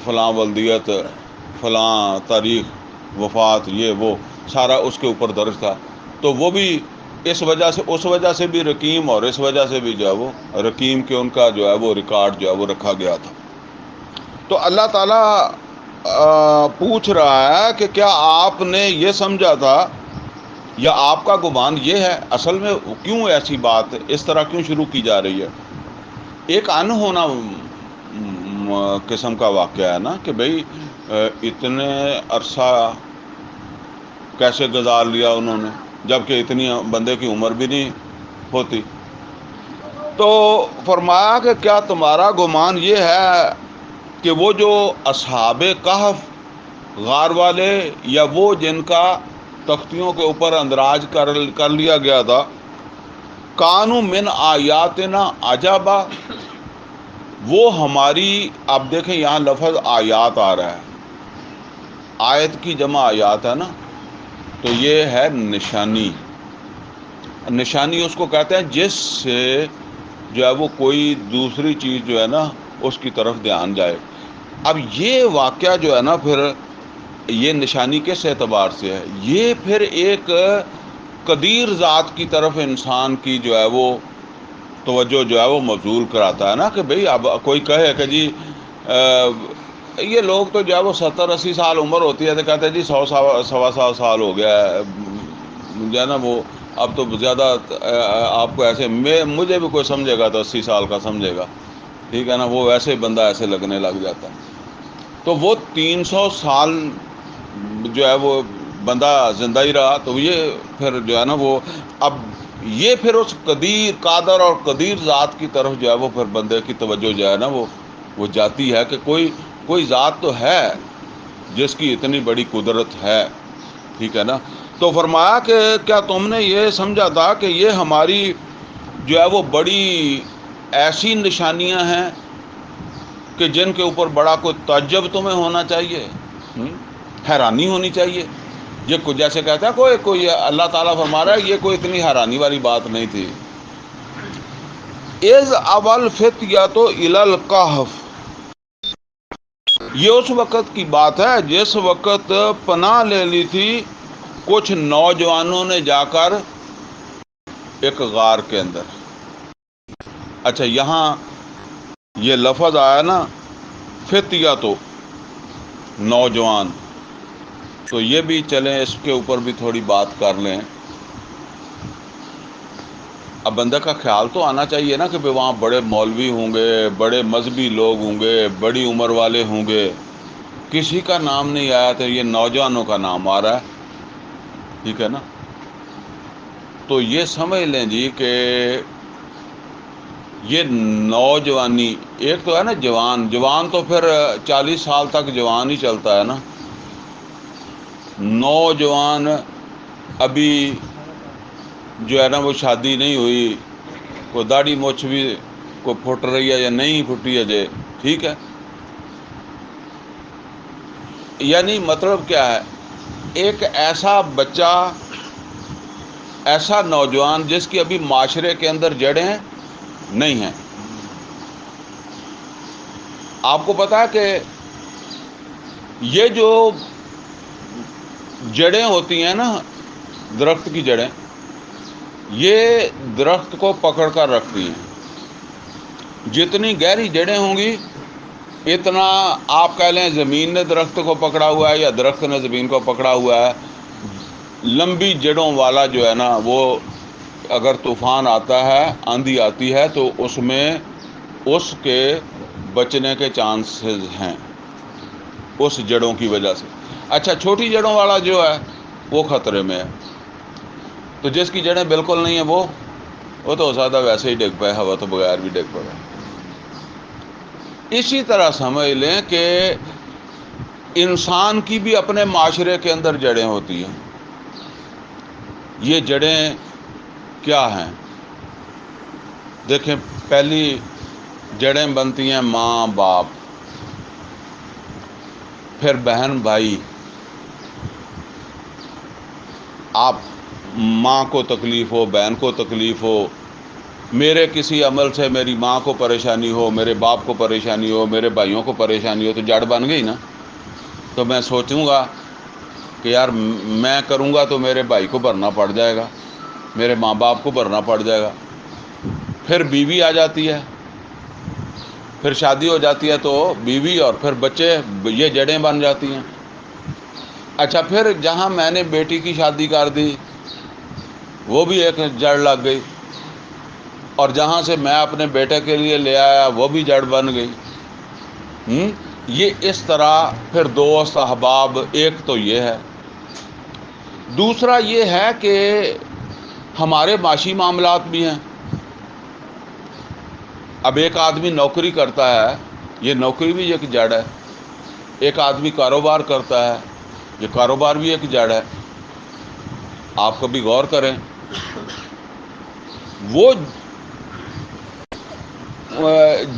فلاں ولدیت، فلاں تاریخ وفات، یہ وہ سارا اس کے اوپر درج تھا. تو وہ بھی اس وجہ سے بھی رقیم، اور اس وجہ سے بھی جو ہے وہ رقیم کے ان کا جو ہے وہ ریکارڈ جو ہے وہ رکھا گیا تھا. تو اللہ تعالیٰ پوچھ رہا ہے کہ کیا آپ نے یہ سمجھا تھا، یا آپ کا گمان یہ ہے؟ اصل میں کیوں ایسی بات اس طرح کیوں شروع کی جا رہی ہے؟ ایک انہونا قسم کا واقعہ ہے نا کہ بھئی اتنے عرصہ کیسے گزار لیا انہوں نے، جبکہ اتنی بندے کی عمر بھی نہیں ہوتی. تو فرمایا کہ کیا تمہارا گمان یہ ہے کہ وہ جو اصحاب کہف، غار والے، یا وہ جن کا تختیوں کے اوپر اندراج کر لیا گیا تھا، کانوا من آیاتنا عجبا، وہ ہماری، اب دیکھیں یہاں لفظ آیات آ رہا ہے، آیت کی جمع آیات ہے نا، تو یہ ہے نشانی. نشانی اس کو کہتے ہیں جس سے جو ہے وہ کوئی دوسری چیز جو ہے نا اس کی طرف دھیان جائے. اب یہ واقعہ جو ہے نا پھر یہ نشانی کس اعتبار سے ہے؟ یہ پھر ایک قدیر ذات کی طرف انسان کی جو ہے وہ توجہ جو ہے وہ مبذول کراتا ہے نا کہ بھئی اب کوئی کہے کہ جی یہ لوگ تو جو ہے وہ 70-80 سال عمر ہوتی ہے تو کہتے ہیں جی 100 سال ہو گیا ہے جو ہے نا وہ، اب تو زیادہ آپ کو ایسے، مجھے بھی کوئی سمجھے گا تو 80 سال کا سمجھے گا، ٹھیک ہے نا، وہ ویسے بندہ ایسے لگنے لگ جاتا ہے. تو وہ 300 سال جو ہے وہ بندہ زندہ ہی رہا. تو یہ پھر جو ہے نا وہ، اب یہ پھر اس قادر اور قدیر ذات کی طرف جو ہے وہ پھر بندے کی توجہ جو ہے نا وہ جاتی ہے کہ کوئی ذات تو ہے جس کی اتنی بڑی قدرت ہے، ٹھیک ہے نا. تو فرمایا کہ کیا تم نے یہ سمجھا تھا کہ یہ ہماری جو ہے وہ بڑی ایسی نشانیاں ہیں کہ جن کے اوپر بڑا کوئی تعجب تمہیں ہونا چاہیے، حیرانی ہونی چاہیے. یہ کچھ جیسے کہتا ہے کوئی اللہ تعالیٰ فرما رہا ہے یہ کوئی اتنی حیرانی والی بات نہیں تھی. از اول فتیۃ الی الکہف، یہ اس وقت کی بات ہے جس وقت پناہ لے لی تھی کچھ نوجوانوں نے جا کر ایک غار کے اندر. اچھا یہاں یہ لفظ آیا نا فتیہ، تو نوجوان، تو یہ بھی چلیں اس کے اوپر بھی تھوڑی بات کر لیں. اب بندہ کا خیال تو آنا چاہیے نا کہ وہاں بڑے مولوی ہوں گے، بڑے مذہبی لوگ ہوں گے، بڑی عمر والے ہوں گے، کسی کا نام نہیں آیا تو یہ نوجوانوں کا نام آ رہا ہے، ٹھیک ہے نا. تو یہ سمجھ لیں جی کہ یہ نوجوانی، ایک تو ہے نا جوان تو پھر 40 سال تک جوان ہی چلتا ہے نا. نوجوان ابھی جو ہے نا وہ شادی نہیں ہوئی، کوئی داڑھی مچھ بھی کوئی پھٹ رہی ہے یا نہیں پھٹی ہے، ٹھیک ہے. یعنی مطلب کیا ہے، ایک ایسا بچہ، ایسا نوجوان جس کی ابھی معاشرے کے اندر جڑیں نہیں ہیں. آپ کو پتا ہے کہ یہ جو جڑیں ہوتی ہیں نا درخت کی جڑیں، یہ درخت کو پکڑ کر رکھتی ہیں۔ جتنی گہری جڑیں ہوں گی اتنا آپ کہہ لیں زمین نے درخت کو پکڑا ہوا ہے یا درخت نے زمین کو پکڑا ہوا ہے۔ لمبی جڑوں والا جو ہے نا وہ اگر طوفان آتا ہے، آندھی آتی ہے تو اس میں اس کے بچنے کے چانسز ہیں اس جڑوں کی وجہ سے۔ اچھا چھوٹی جڑوں والا جو ہے وہ خطرے میں ہے، تو جس کی جڑیں بالکل نہیں ہیں وہ تو ہو سکتا ہے ویسے ہی ڈگ پائے، ہوا تو بغیر بھی ڈگ پڑے۔ اسی طرح سمجھ لیں کہ انسان کی بھی اپنے معاشرے کے اندر جڑیں ہوتی ہیں۔ یہ جڑیں کیا ہیں؟ دیکھیں، پہلی جڑیں بنتی ہیں ماں باپ، پھر بہن بھائی۔ آپ ماں کو تکلیف ہو، بہن کو تکلیف ہو، میرے کسی عمل سے میری ماں کو پریشانی ہو، میرے باپ کو پریشانی ہو، میرے بھائیوں کو پریشانی ہو، تو جڑ بن گئی نا۔ تو میں سوچوں گا کہ یار میں کروں گا تو میرے بھائی کو بھرنا پڑ جائے گا، میرے ماں باپ کو بھرنا پڑ جائے گا۔ پھر بیوی آ جاتی ہے، پھر شادی ہو جاتی ہے تو بیوی اور پھر بچے، یہ جڑیں بن جاتی ہیں۔ اچھا پھر جہاں میں نے بیٹی کی شادی کر دی وہ بھی ایک جڑ لگ گئی، اور جہاں سے میں اپنے بیٹے کے لیے لے آیا وہ بھی جڑ بن گئی۔ یہ اس طرح پھر دوست احباب، ایک تو یہ ہے۔ دوسرا یہ ہے کہ ہمارے معاشی معاملات بھی ہیں۔ اب ایک آدمی نوکری کرتا ہے، یہ نوکری بھی ایک جڑ ہے۔ ایک آدمی کاروبار کرتا ہے، یہ کاروبار بھی ایک جڑ ہے۔ آپ کبھی غور کریں، وہ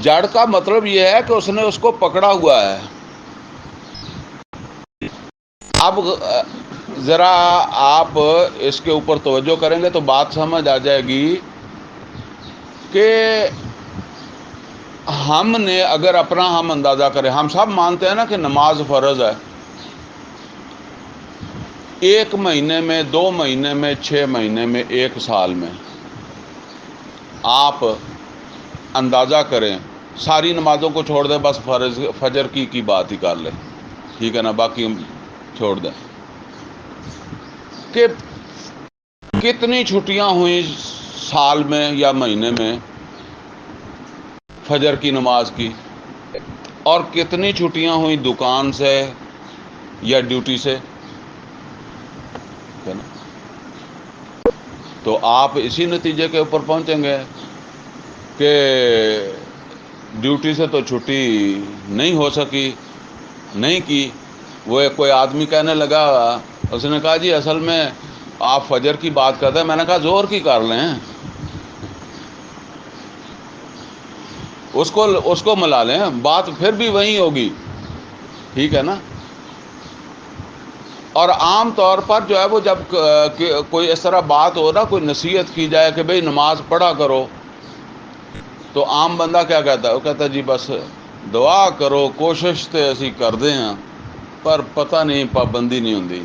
جڑ کا مطلب یہ ہے کہ اس نے اس کو پکڑا ہوا ہے۔ اب ذرا آپ اس کے اوپر توجہ کریں گے تو بات سمجھ آ جائے گی کہ ہم نے اگر اپنا ہم اندازہ کریں، ہم سب مانتے ہیں نا کہ نماز فرض ہے۔ 1 مہینے میں، 2 مہینے میں، 6 مہینے میں، 1 سال میں آپ اندازہ کریں، ساری نمازوں کو چھوڑ دیں، بس فجر کی بات ہی کر لیں، ٹھیک ہے نا، باقی ہم چھوڑ دیں، کہ کتنی چھٹیاں ہوئیں سال میں یا مہینے میں فجر کی نماز کی، اور کتنی چھٹیاں ہوئیں دکان سے یا ڈیوٹی سے، ہے نا؟ تو آپ اسی نتیجے کے اوپر پہنچیں گے کہ ڈیوٹی سے تو چھٹی نہیں ہو سکی، نہیں کی۔ وہ کوئی آدمی کہنے لگا، اس نے کہا جی اصل میں آپ فجر کی بات کرتے ہیں، میں نے کہا زور کی کر لیں، اس کو ملا لیں، بات پھر بھی وہیں ہوگی، ٹھیک ہے نا۔ اور عام طور پر جو ہے وہ جب کوئی اس طرح بات ہو نا، کوئی نصیحت کی جائے کہ بھئی نماز پڑھا کرو، تو عام بندہ کیا کہتا ہے؟ وہ کہتا ہے جی بس دعا کرو، کوشش تے اسی کر دیں ہیں پر پتہ نہیں، پابندی نہیں ہوندی۔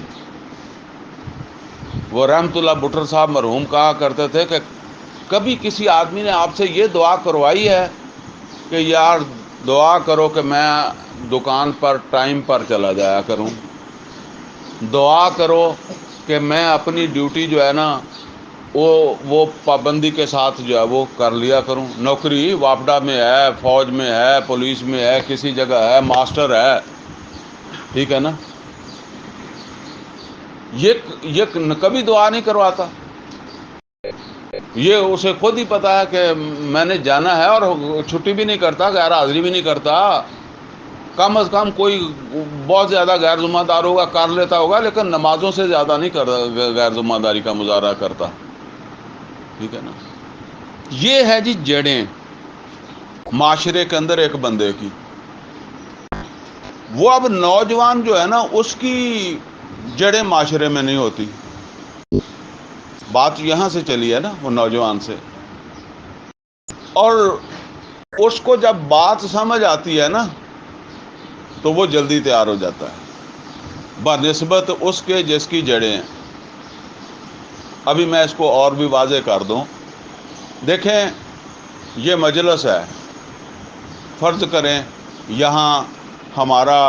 وہ رحمت اللہ بٹر صاحب مرحوم کہا کرتے تھے کہ کبھی کسی آدمی نے آپ سے یہ دعا کروائی ہے کہ یار دعا کرو کہ میں دکان پر ٹائم پر چلا جایا کروں، دعا کرو کہ میں اپنی ڈیوٹی جو ہے نا وہ پابندی کے ساتھ جو ہے وہ کر لیا کروں، نوکری وافڈا میں ہے، فوج میں ہے، پولیس میں ہے، کسی جگہ ہے، ماسٹر ہے، ٹھیک ہے نا۔ یہ کبھی دعا نہیں کرواتا، یہ اسے خود ہی پتا ہے کہ میں نے جانا ہے، اور چھٹی بھی نہیں کرتا، غیر حاضری بھی نہیں کرتا۔ کم از کم کوئی بہت زیادہ غیر ذمہ دار ہوگا کر لیتا ہوگا، لیکن نمازوں سے زیادہ نہیں غیر ذمہ داری کا مظاہرہ کرتا، ٹھیک ہے نا۔ یہ ہے جی جڑیں معاشرے کے اندر ایک بندے کی۔ وہ اب نوجوان جو ہے نا اس کی جڑیں معاشرے میں نہیں ہوتی، بات یہاں سے چلی ہے نا، وہ نوجوان سے، اور اس کو جب بات سمجھ آتی ہے نا تو وہ جلدی تیار ہو جاتا ہے۔ بنسبت اس کے جس کی جڑیں ہیں۔ ابھی میں اس کو اور بھی واضح کر دوں۔ دیکھیں، یہ مجلس ہے، فرض کریں یہاں ہمارا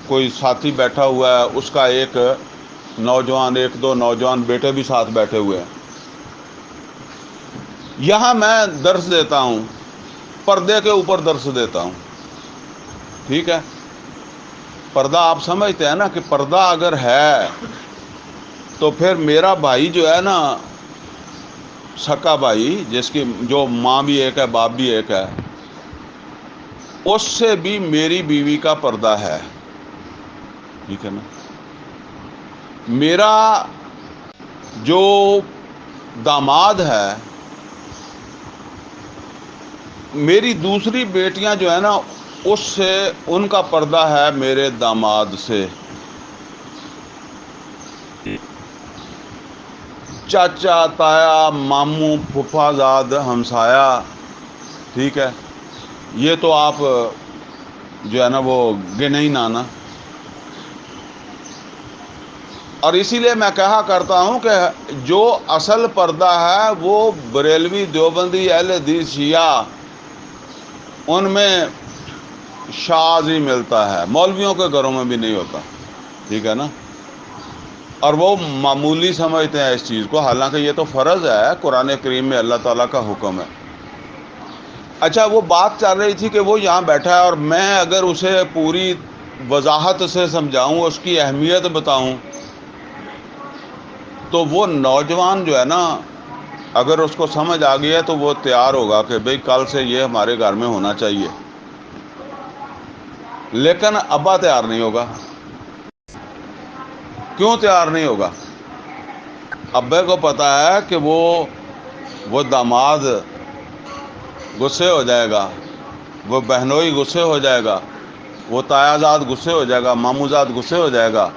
کوئی ساتھی بیٹھا ہوا ہے، اس کا ایک دو نوجوان بیٹے بھی ساتھ بیٹھے ہوئے ہیں۔ یہاں میں درس دیتا ہوں، پردے کے اوپر درس دیتا ہوں، ٹھیک ہے؟ پردہ آپ سمجھتے ہیں نا کہ پردہ اگر ہے تو پھر میرا بھائی جو ہے نا، سکا بھائی، جس کی جو ماں بھی ایک ہے باپ بھی ایک ہے، اس سے بھی میری بیوی کا پردہ ہے، ٹھیک ہے نا؟ میرا جو داماد ہے، میری دوسری بیٹیاں جو ہے نا، اس سے ان کا پردہ ہے میرے داماد سے۔ چاچا، تایا، ماموں، پھوپھا زاد، ہمسایا، ٹھیک ہے؟ یہ تو آپ جو ہے نا وہ گنے ہی نہ نا۔ اور اسی لیے میں کہا کرتا ہوں کہ جو اصل پردہ ہے وہ بریلوی، دیوبندی، اہل حدیث، شیعہ، ان میں شاذ ہی ملتا ہے، مولویوں کے گھروں میں بھی نہیں ہوتا، ٹھیک ہے نا؟ اور وہ معمولی سمجھتے ہیں اس چیز کو، حالانکہ یہ تو فرض ہے، قرآن کریم میں اللہ تعالیٰ کا حکم ہے۔ اچھا، وہ بات چل رہی تھی کہ وہ یہاں بیٹھا ہے، اور میں اگر اسے پوری وضاحت سے سمجھاؤں، اس کی اہمیت بتاؤں، تو وہ نوجوان جو ہے نا، اگر اس کو سمجھ آ گئی ہے تو وہ تیار ہوگا کہ بھئی کل سے یہ ہمارے گھر میں ہونا چاہیے، لیکن ابا تیار نہیں ہوگا۔ کیوں تیار نہیں ہوگا؟ ابے کو پتا ہے کہ وہ داماد غصے ہو جائے گا، وہ بہنوئی غصے ہو جائے گا، وہ تایا زاد غصے ہو جائے گا، ماموں زاد غصے ہو جائے گا،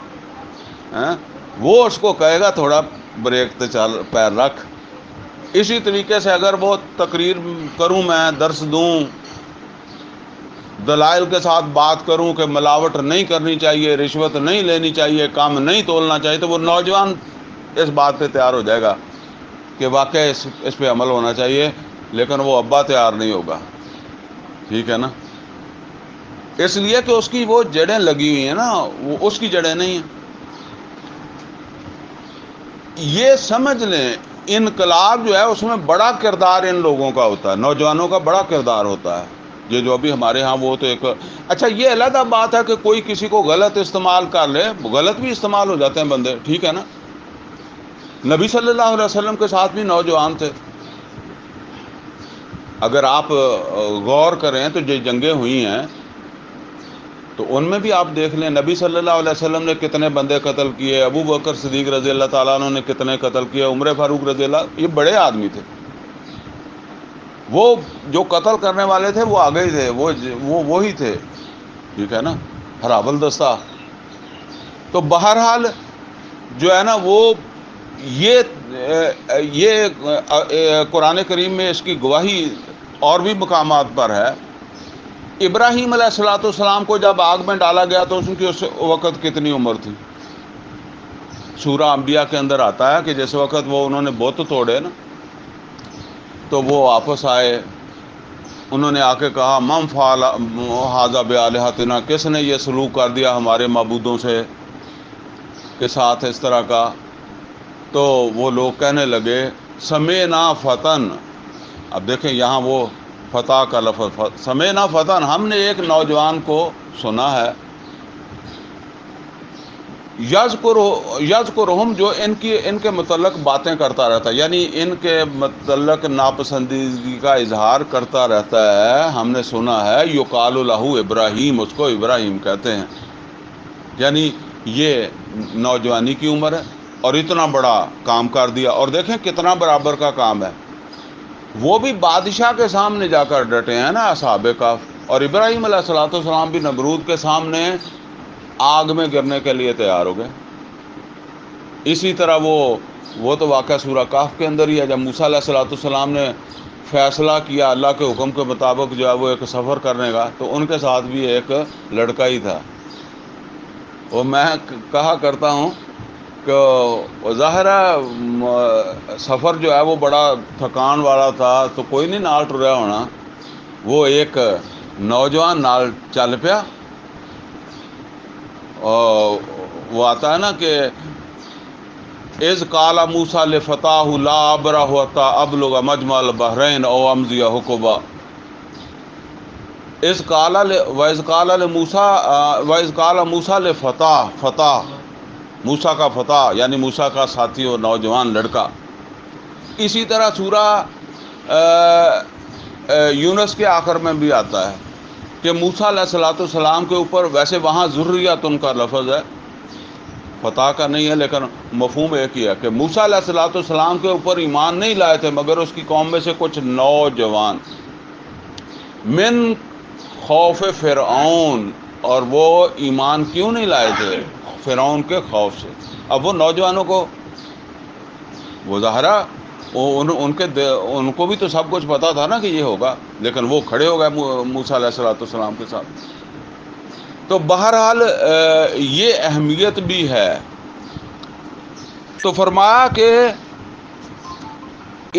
وہ اس کو کہے گا تھوڑا بریک تے چل، پیر رکھ۔ اسی طریقے سے اگر وہ تقریر کروں، میں درس دوں، دلائل کے ساتھ بات کروں کہ ملاوٹ نہیں کرنی چاہیے، رشوت نہیں لینی چاہیے، کام نہیں تولنا چاہیے، تو وہ نوجوان اس بات پہ تیار ہو جائے گا کہ واقعی اس پہ عمل ہونا چاہیے، لیکن وہ ابا تیار نہیں ہوگا، ٹھیک ہے نا؟ اس لیے کہ اس کی وہ جڑیں لگی ہوئی ہیں نا، وہ اس کی جڑیں نہیں ہیں۔ یہ سمجھ لیں، انقلاب جو ہے اس میں بڑا کردار ان لوگوں کا ہوتا ہے، نوجوانوں کا بڑا کردار ہوتا ہے، یہ جو ابھی ہمارے ہاں وہ تو ایک اچھا، یہ علیحدہ بات ہے کہ کوئی کسی کو غلط استعمال کر لے، غلط بھی استعمال ہو جاتے ہیں بندے، ٹھیک ہے نا؟ نبی صلی اللہ علیہ وسلم کے ساتھ بھی نوجوان تھے، اگر آپ غور کریں تو جو جنگیں ہوئی ہیں تو ان میں بھی آپ دیکھ لیں، نبی صلی اللہ علیہ وسلم نے کتنے بندے قتل کیے، ابو بکر صدیق رضی اللہ تعالیٰ عنہ نے کتنے قتل کیے، عمر فاروق رضی اللہ، یہ بڑے آدمی تھے، وہ جو قتل کرنے والے تھے وہ آگے ہی تھے، وہی تھے، ٹھیک ہے نا؟ ہراول دستہ۔ تو بہرحال جو ہے نا وہ یہ قرآن کریم میں اس کی گواہی اور بھی مقامات پر ہے۔ ابراہیم علیہ الصلوۃ والسلام کو جب آگ میں ڈالا گیا تو ان کی اس وقت کتنی عمر تھی؟ سورہ انبیاء کے اندر آتا ہے کہ جس وقت انہوں نے بت توڑے نا، تو وہ واپس آئے، انہوں نے آ کے کہا من فعل ھذا بآلہتنا، کس نے یہ سلوک کر دیا ہمارے معبودوں سے کے ساتھ اس طرح کا؟ تو وہ لوگ کہنے لگے سمعنا فتن، اب دیکھیں یہاں وہ فتح کا لفظ، سمعنا فتن، ہم نے ایک نوجوان کو سنا ہے، یذکرہم، جو ان کے متعلق باتیں کرتا رہتا ہے، یعنی ان کے متعلق ناپسندیدگی کا اظہار کرتا رہتا ہے، ہم نے سنا ہے، یقال لہ ابراہیم، اس کو ابراہیم کہتے ہیں، یعنی یہ نوجوانی کی عمر ہے اور اتنا بڑا کام کر دیا، اور دیکھیں کتنا برابر کا کام ہے، وہ بھی بادشاہ کے سامنے جا کر ڈٹے ہیں نا اصحاب کہف، اور ابراہیم علیہ الصلوۃ والسلام بھی نمرود کے سامنے آگ میں گرنے کے لیے تیار ہو گئے۔ اسی طرح وہ تو واقعہ سورہ کہف کے اندر ہی ہے، جب موسیٰ علیہ الصلوۃ والسلام نے فیصلہ کیا اللہ کے حکم کے مطابق جو ہے وہ ایک سفر کرنے کا، تو ان کے ساتھ بھی ایک لڑکا ہی تھا، وہ میں کہا کرتا ہوں کہ ظاہر ہے سفر جو ہے وہ بڑا تھکان والا تھا، تو کوئی نہیں نال ٹریا ہونا، وہ ایک نوجوان نال چل پیا، اور وہ آتا ہے نا کہ اذ قال موسیٰ لفتاہ لا ابرح حتی ابلغ مجمع البحرین او امضی حقبا اذ قال موسیٰ لفتاہ موسیٰ کا فتح یعنی موسیٰ کا ساتھی اور نوجوان لڑکا. اسی طرح سورہ یونس کے آخر میں بھی آتا ہے کہ موسیٰ علیہ السلام کے اوپر، ویسے وہاں ذریۃ ان کا لفظ ہے، فتح کا نہیں ہے، لیکن مفہوم ایک ہی ہے کہ موسیٰ علیہ السلام کے اوپر ایمان نہیں لائے تھے مگر اس کی قوم میں سے کچھ نوجوان، من خوف فرعون، اور وہ ایمان کیوں نہیں لائے تھے؟ فرعون کے خوف سے. اب وہ نوجوانوں کو، وہ ظاہرہ ان کو بھی تو سب کچھ پتا تھا نا کہ یہ ہوگا، لیکن وہ کھڑے ہو گئے موسیٰ علیہ السلام کے ساتھ. تو بہرحال یہ اہمیت بھی ہے. تو فرمایا کہ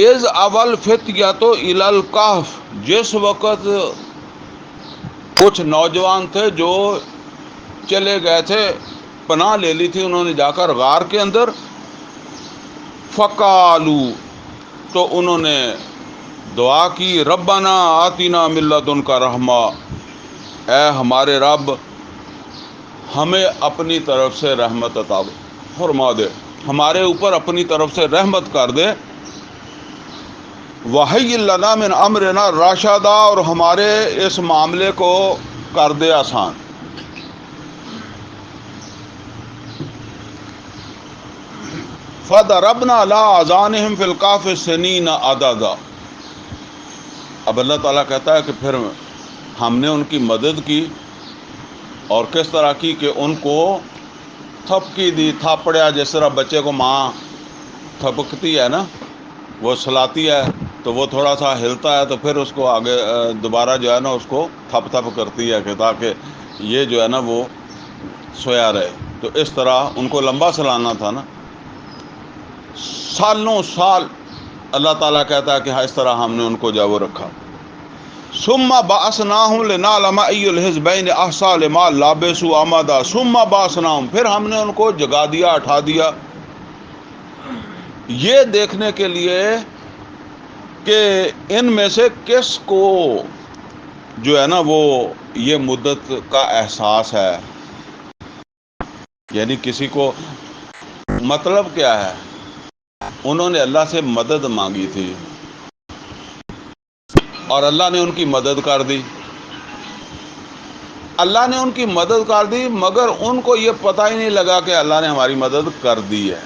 از اول فتیۃ الی الکہف، جس وقت کچھ نوجوان تھے جو چلے گئے تھے، پناہ لے لی تھی انہوں نے جا کر غار کے اندر. فقالو، تو انہوں نے دعا کی، ربنا آتنا من لدنک رحمہ، اے ہمارے رب ہمیں اپنی طرف سے رحمت عطا فرما دے، ہمارے اوپر اپنی طرف سے رحمت کر دے. وَهَيِّئْ لَنَا مِنْ أَمْرِنَا رَشَدًا، اور ہمارے اس معاملے کو کر دے آسان. فَضَرَبْنَا عَلَىٰ آذَانِهِمْ فِي الْكَهْفِ سِنِينَ عَدَدًا. اب اللہ تعالیٰ کہتا ہے کہ پھر ہم نے ان کی مدد کی، اور کس طرح کی کہ ان کو تھپکی دی، تھاپڑیا، جس طرح بچے کو ماں تھپکتی ہے نا، وہ سلاتی ہے تو وہ تھوڑا سا ہلتا ہے تو پھر اس کو آگے دوبارہ جو ہے نا اس کو تھپ تھپ کرتی ہے کہ تاکہ یہ جو ہے نا وہ سویا رہے. تو اس طرح ان کو لمبا سلانا تھا نا، سالوں سال. اللہ تعالیٰ کہتا ہے کہ ہاں اس طرح ہم نے ان کو جو وہ رکھا. ثم بعثناہم لنعلم ای الحزبین احصیٰ لما لبثوا امدا. ثم بعثناہم، پھر ہم نے ان کو جگا دیا، اٹھا دیا، یہ دیکھنے کے لیے کہ ان میں سے کس کو جو ہے نا وہ یہ مدت کا احساس ہے. یعنی کسی کو، مطلب کیا ہے، انہوں نے اللہ سے مدد مانگی تھی اور اللہ نے ان کی مدد کر دی. اللہ نے ان کی مدد کر دی، مگر ان کو یہ پتہ ہی نہیں لگا کہ اللہ نے ہماری مدد کر دی ہے.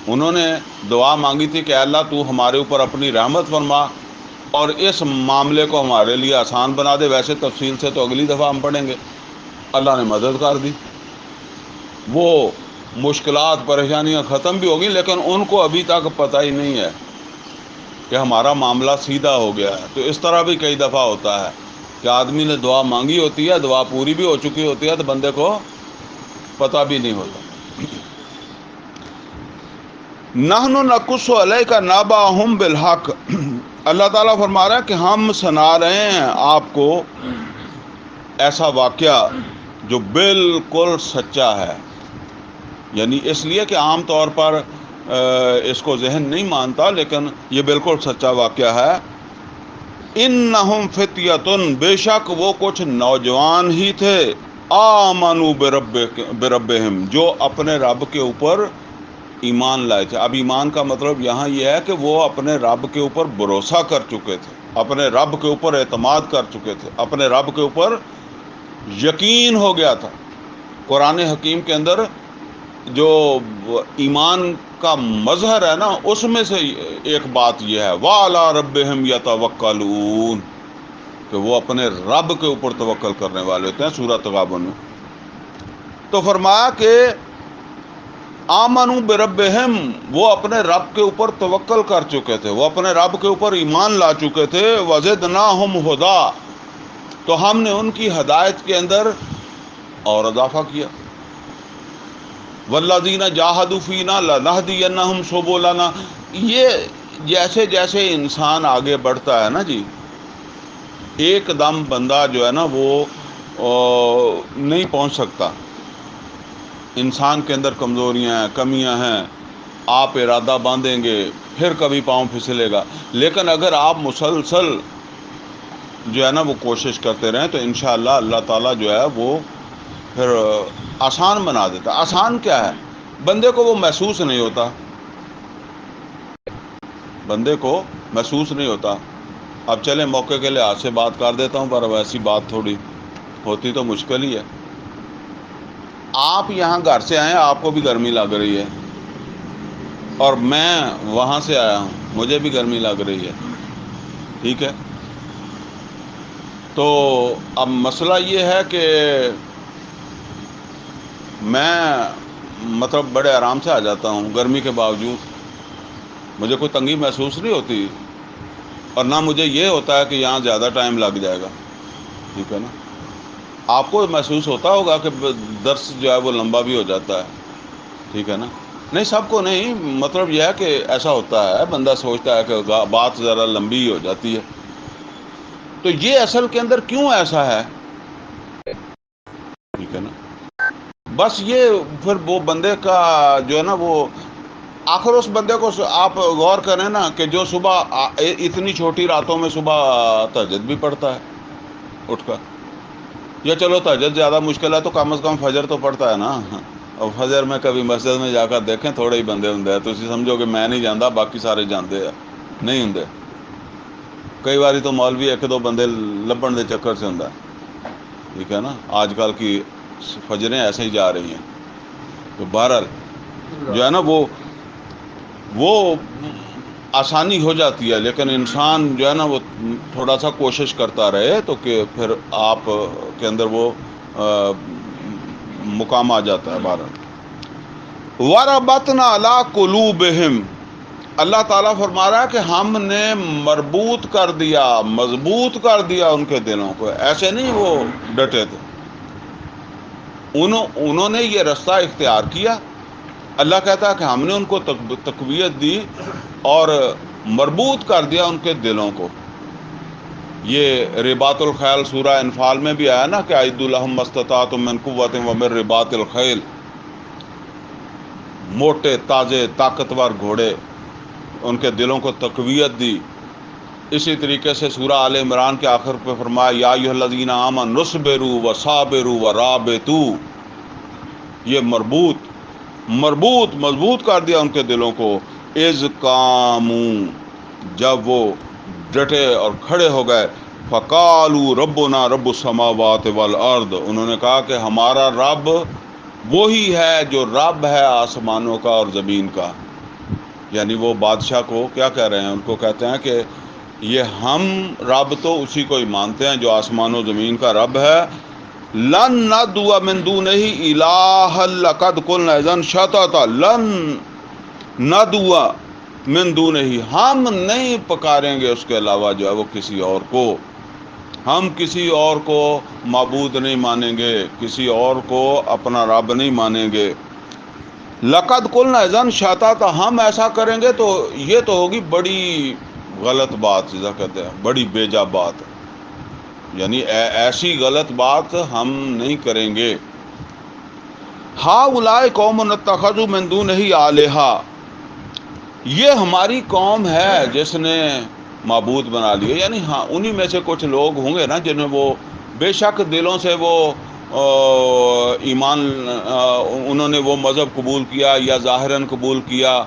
انہوں نے دعا مانگی تھی کہ اللہ تو ہمارے اوپر اپنی رحمت فرما اور اس معاملے کو ہمارے لیے آسان بنا دے. ویسے تفصیل سے تو اگلی دفعہ ہم پڑھیں گے. اللہ نے مدد کر دی، وہ مشکلات پریشانیاں ختم بھی ہوگی، لیکن ان کو ابھی تک پتہ ہی نہیں ہے کہ ہمارا معاملہ سیدھا ہو گیا ہے. تو اس طرح بھی کئی دفعہ ہوتا ہے کہ آدمی نے دعا مانگی ہوتی ہے، دعا پوری بھی ہو چکی ہوتی ہے، تو بندے کو پتہ بھی نہیں ہوتا. نحن نقص علیک نبأہم بالحق، اللہ تعالیٰ فرما رہا ہے کہ ہم سنا رہے ہیں آپ کو ایسا واقعہ جو بالکل سچا ہے. یعنی اس لیے کہ عام طور پر اس کو ذہن نہیں مانتا، لیکن یہ بالکل سچا واقعہ ہے. انہم فتیۃ، بے شک وہ کچھ نوجوان ہی تھے، آمنوا بربہم، جو اپنے رب کے اوپر ایمان لائے تھے. اب ایمان کا مطلب یہاں یہ ہے کہ وہ اپنے رب کے اوپر بھروسہ کر چکے تھے، اپنے رب کے اوپر اعتماد کر چکے تھے، اپنے رب کے اوپر یقین ہو گیا تھا. قرآن حکیم کے اندر جو ایمان کا مظہر ہے نا، اس میں سے ایک بات یہ ہے، وَعَلَىٰ رَبِّهِمْ يَتَوَكَّلُونَ، کہ وہ اپنے رب کے اوپر توکل کرنے والے ہوتے ہیں. سورہ تغابن میں تو فرمایا کہ آمنوا بربہم، وہ اپنے رب کے اوپر توکل کر چکے تھے، وہ اپنے رب کے اوپر ایمان لا چکے تھے. وَزِدْنَاهُمْ هُدًى، تو ہم نے ان کی ہدایت کے اندر اور اضافہ کیا، والذین جاہدوا فینا لنہدینہم سبلنا۔ یہ جیسے جیسے انسان آگے بڑھتا ہے نا جی، ایک دم بندہ جو ہے نا وہ نہیں پہنچ سکتا، انسان کے اندر کمزوریاں ہیں، کمیاں ہیں، آپ ارادہ باندھیں گے پھر کبھی پاؤں پھسلے گا، لیکن اگر آپ مسلسل جو ہے نا وہ کوشش کرتے رہیں تو انشاءاللہ اللہ تعالیٰ جو ہے وہ پھر آسان بنا دیتا۔ آسان کیا ہے، بندے کو وہ محسوس نہیں ہوتا، بندے کو محسوس نہیں ہوتا۔ اب چلیں موقع کے لحاظ سے بات کر دیتا ہوں، پر ویسی بات تھوڑی ہوتی تو مشکل ہی ہے۔ آپ یہاں گھر سے آئے، آپ کو بھی گرمی لگ رہی ہے، اور میں وہاں سے آیا ہوں، مجھے بھی گرمی لگ رہی ہے، ٹھیک ہے۔ تو اب مسئلہ یہ ہے کہ میں مطلب بڑے آرام سے آ جاتا ہوں، گرمی کے باوجود مجھے کوئی تنگی محسوس نہیں ہوتی، اور نہ مجھے یہ ہوتا ہے کہ یہاں زیادہ ٹائم لگ جائے گا، ٹھیک ہے نا۔ آپ کو محسوس ہوتا ہوگا کہ درس جو ہے وہ لمبا بھی ہو جاتا ہے، ٹھیک ہے نا۔ نہیں سب کو نہیں، مطلب یہ ہے کہ ایسا ہوتا ہے، بندہ سوچتا ہے کہ بات ذرا لمبی ہو جاتی ہے، تو یہ اصل کے اندر کیوں ایسا ہے، ٹھیک ہے نا۔ بس یہ پھر وہ بندے کا جو ہے نا وہ آخر اس بندے کو آپ غور کریں نا کہ جو صبح اتنی چھوٹی راتوں میں صبح تہجد بھی پڑھتا ہے اٹھ کر، یا چلو تہجد زیادہ مشکل ہے تو کم از کم فجر تو پڑھتا ہے نا، اور فجر میں کبھی مسجد میں جا کر دیکھیں تھوڑے ہی بندے ہوں، تو اسی سمجھو کہ میں نہیں جانتا باقی سارے جانتے ہیں، نہیں ہوں۔ کئی باری تو مولوی ایک دو بندے لبن دے چکر سے ہوں، ٹھیک ہے نا۔ آج کل کی فجریں ایسے ہی جا رہی ہیں، تو بہرحال جو ہے نا وہ آسانی ہو جاتی ہے، لیکن انسان جو ہے نا وہ تھوڑا سا کوشش کرتا رہے تو کہ پھر آپ کے اندر وہ مقام آ جاتا ہے۔ بہرحال وَرَبَطْنَا عَلَىٰ قُلُوبِهِمْ، اللہ تعالیٰ فرما رہا ہے کہ ہم نے مربوط کر دیا، مضبوط کر دیا ان کے دلوں کو، ایسے نہیں وہ ڈٹے تھے، انہوں نے یہ رستہ اختیار کیا۔ اللہ کہتا ہے کہ ہم نے ان کو تقویت دی اور مربوط کر دیا ان کے دلوں کو۔ یہ رباط الخیل سورہ انفال میں بھی آیا نا کہ اعدوا لہم ما استطعتم من قوۃ ومن رباط الخیل، موٹے تازے طاقتور گھوڑے، ان کے دلوں کو تقویت دی۔ اسی طریقے سے سورہ آل عمران کے آخر پہ فرمایا یا ایھا الذین آمنوا اصبروا وصابروا ورابطوا، یہ مضبوط کر دیا ان کے دلوں کو۔ اذ قاموا، جب وہ ڈٹے اور کھڑے ہو گئے، فقالوا ربنا رب السماوات والارض، انہوں نے کہا کہ ہمارا رب وہی ہے جو رب ہے آسمانوں کا اور زمین کا، یعنی وہ بادشاہ کو کیا کہہ رہے ہیں، ان کو کہتے ہیں کہ یہ ہم رب تو اسی کو ہی مانتے ہیں جو آسمان و زمین کا رب ہے۔ لن ندعو من دونہ الہا لقد قلنا اذا شططا، لن ندعو من دونہ، ہم نہیں پکاریں گے اس کے علاوہ جو ہے وہ کسی اور کو، ہم کسی اور کو معبود نہیں مانیں گے، کسی اور کو اپنا رب نہیں مانیں گے۔ لقد قلنا اذا شططا، ہم ایسا کریں گے تو یہ تو ہوگی بڑی غلط بات، جیسا کہتے ہیں بڑی بیجا بات، یعنی ایسی غلط بات ہم نہیں کریں گے۔ ہؤلاء قوم اتخذوا من دونہ آلہۃ، یہ ہماری قوم ہے جس نے معبود بنا لیے، یعنی ہاں انہی میں سے کچھ لوگ ہوں گے نا جنہیں وہ بے شک دلوں سے وہ ایمان انہوں نے وہ مذہب قبول کیا یا ظاہراً قبول کیا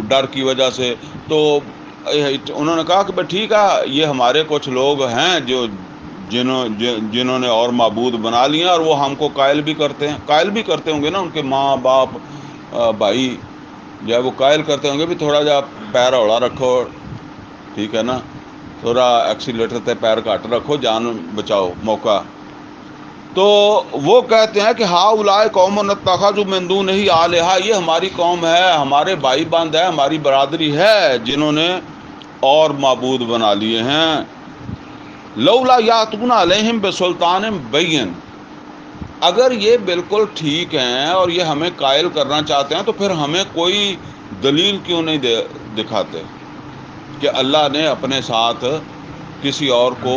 ڈر کی وجہ سے، تو انہوں نے کہا کہ بھائی ٹھیک ہے یہ ہمارے کچھ لوگ ہیں جو جنہوں نے اور معبود بنا لیے اور وہ ہم کو قائل بھی کرتے ہوں گے نا، ان کے ماں باپ بھائی جو ہے وہ قائل کرتے ہوں گے بھی تھوڑا جا پیر اوڑا رکھو، ٹھیک ہے نا، تھوڑا ایکسیلیٹر تے پیر کٹ رکھو، جان بچاؤ موقع۔ تو وہ کہتے ہیں کہ ہؤلاء قوم اتخذوا من دونہ آلہۃ، یہ ہماری قوم ہے، ہمارے بھائی بند ہے، ہماری برادری ہے جنہوں نے اور معبود بنا لیے ہیں۔ لولا یاتون علیہم بسلطان بین، اگر یہ بالکل ٹھیک ہیں اور یہ ہمیں قائل کرنا چاہتے ہیں تو پھر ہمیں کوئی دلیل کیوں نہیں دکھاتے کہ اللہ نے اپنے ساتھ کسی اور کو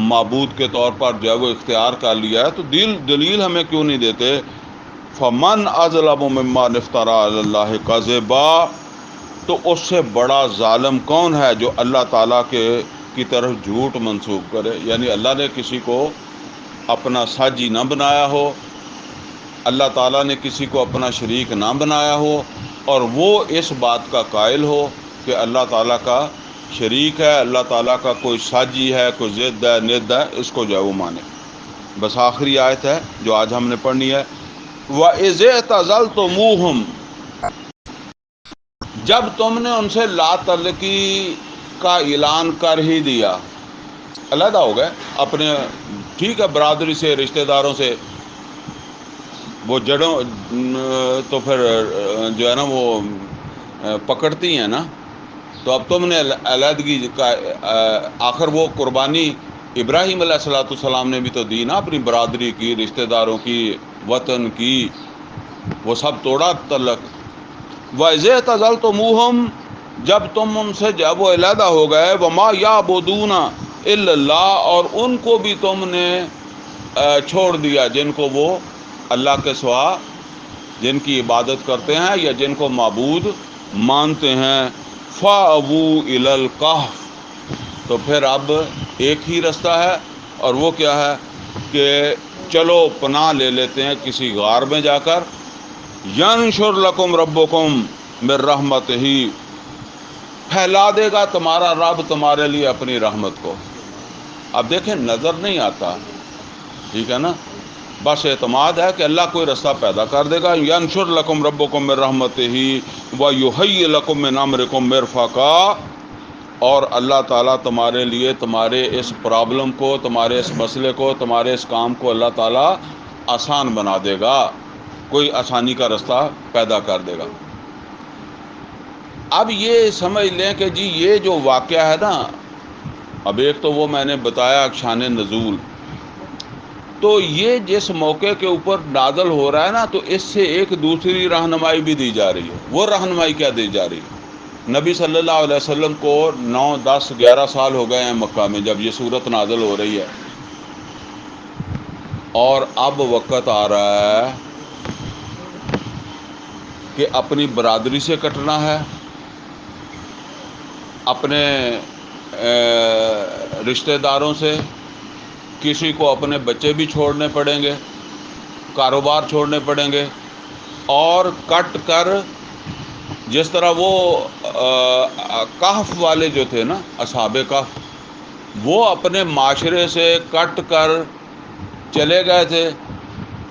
معبود کے طور پر جو ہے وہ اختیار کر لیا ہے، تو دلیل ہمیں کیوں نہیں دیتے؟ فمن اظلم ممن افترى علی اللہ کذبا، تو اس سے بڑا ظالم کون ہے جو اللہ تعالیٰ کی طرف جھوٹ منسوب کرے؟ یعنی اللہ نے کسی کو اپنا ساجی نہ بنایا ہو، اللہ تعالیٰ نے کسی کو اپنا شریک نہ بنایا ہو، اور وہ اس بات کا قائل ہو کہ اللہ تعالیٰ کا شریک ہے، اللہ تعالیٰ کا کوئی ساجی ہے، کوئی ضد ہے، ند ہے، اس کو جو ہے وہ مانے۔ بس آخری آیت ہے جو آج ہم نے پڑھنی ہے، وَإِذِ اعْتَزَلْتُمُوهُمْ، جب تم نے ان سے لا تعلقی کا اعلان کر ہی دیا، علیحدہ ہو گئے اپنے، ٹھیک ہے، برادری سے، رشتہ داروں سے، وہ جڑوں تو پھر جو ہے نا وہ پکڑتی ہیں نا، تو اب تم نے علیحدگی کا آخر وہ قربانی ابراہیم علیہ الصلوۃ والسلام نے بھی تو دی نا، اپنی برادری کی، رشتہ داروں کی، وطن کی، وہ سب توڑا تعلق۔ وَإِذِ اعْتَزَلْتُمُوهُمْ، جب تم ان سے جب وہ علیحدہ ہو گئے، وَمَا يَعْبُدُونَ إِلَّا اللَّهَ، اور ان کو بھی تم نے چھوڑ دیا جن کو وہ اللہ کے سوا جن کی عبادت کرتے ہیں یا جن کو معبود مانتے ہیں، فَأَوُوا إِلَى الْكَهْفِ، تو پھر اب ایک ہی رستہ ہے، اور وہ کیا ہے کہ چلو پناہ لے لیتے ہیں کسی غار میں جا کر، يَنشُرْ لَكُمْ رَبُّكُمْ مِنْ رَحْمَتِهِ، پھیلا دے گا تمہارا رب تمہارے لیے اپنی رحمت کو۔ اب دیکھیں نظر نہیں آتا، ٹھیک ہے نا، بس اعتماد ہے کہ اللہ کوئی رستہ پیدا کر دے گا۔ يَنشُرْ لَكُمْ رَبُّكُمْ مِنْ رَحْمَتِهِ وَيُهَيِّئْ لَكُمْ مِنْ أَمْرِكُمْ مِرْفَقًا، اور اللہ تعالیٰ تمہارے لیے تمہارے اس پرابلم کو، تمہارے اس مسئلے کو، تمہارے اس کام کو اللہ تعالیٰ آسان بنا دے گا، کوئی آسانی کا رستہ پیدا کر دے گا۔ اب یہ سمجھ لیں کہ جی یہ جو واقعہ ہے نا، اب ایک تو وہ میں نے بتایا شان نزول، تو یہ جس موقع کے اوپر نازل ہو رہا ہے نا، تو اس سے ایک دوسری رہنمائی بھی دی جا رہی ہے۔ وہ رہنمائی کیا دی جا رہی ہے؟ نبی صلی اللہ علیہ وسلم کو 9، 10، 11 سال ہو گئے ہیں مکہ میں جب یہ صورت نازل ہو رہی ہے، اور اب وقت آ رہا ہے کہ اپنی برادری سے کٹنا ہے، اپنے رشتہ داروں سے، کسی کو اپنے بچے بھی چھوڑنے پڑیں گے، کاروبار چھوڑنے پڑیں گے، اور کٹ کر جس طرح وہ کہف والے جو تھے نا، اصحاب کہف، وہ اپنے معاشرے سے کٹ کر چلے گئے تھے،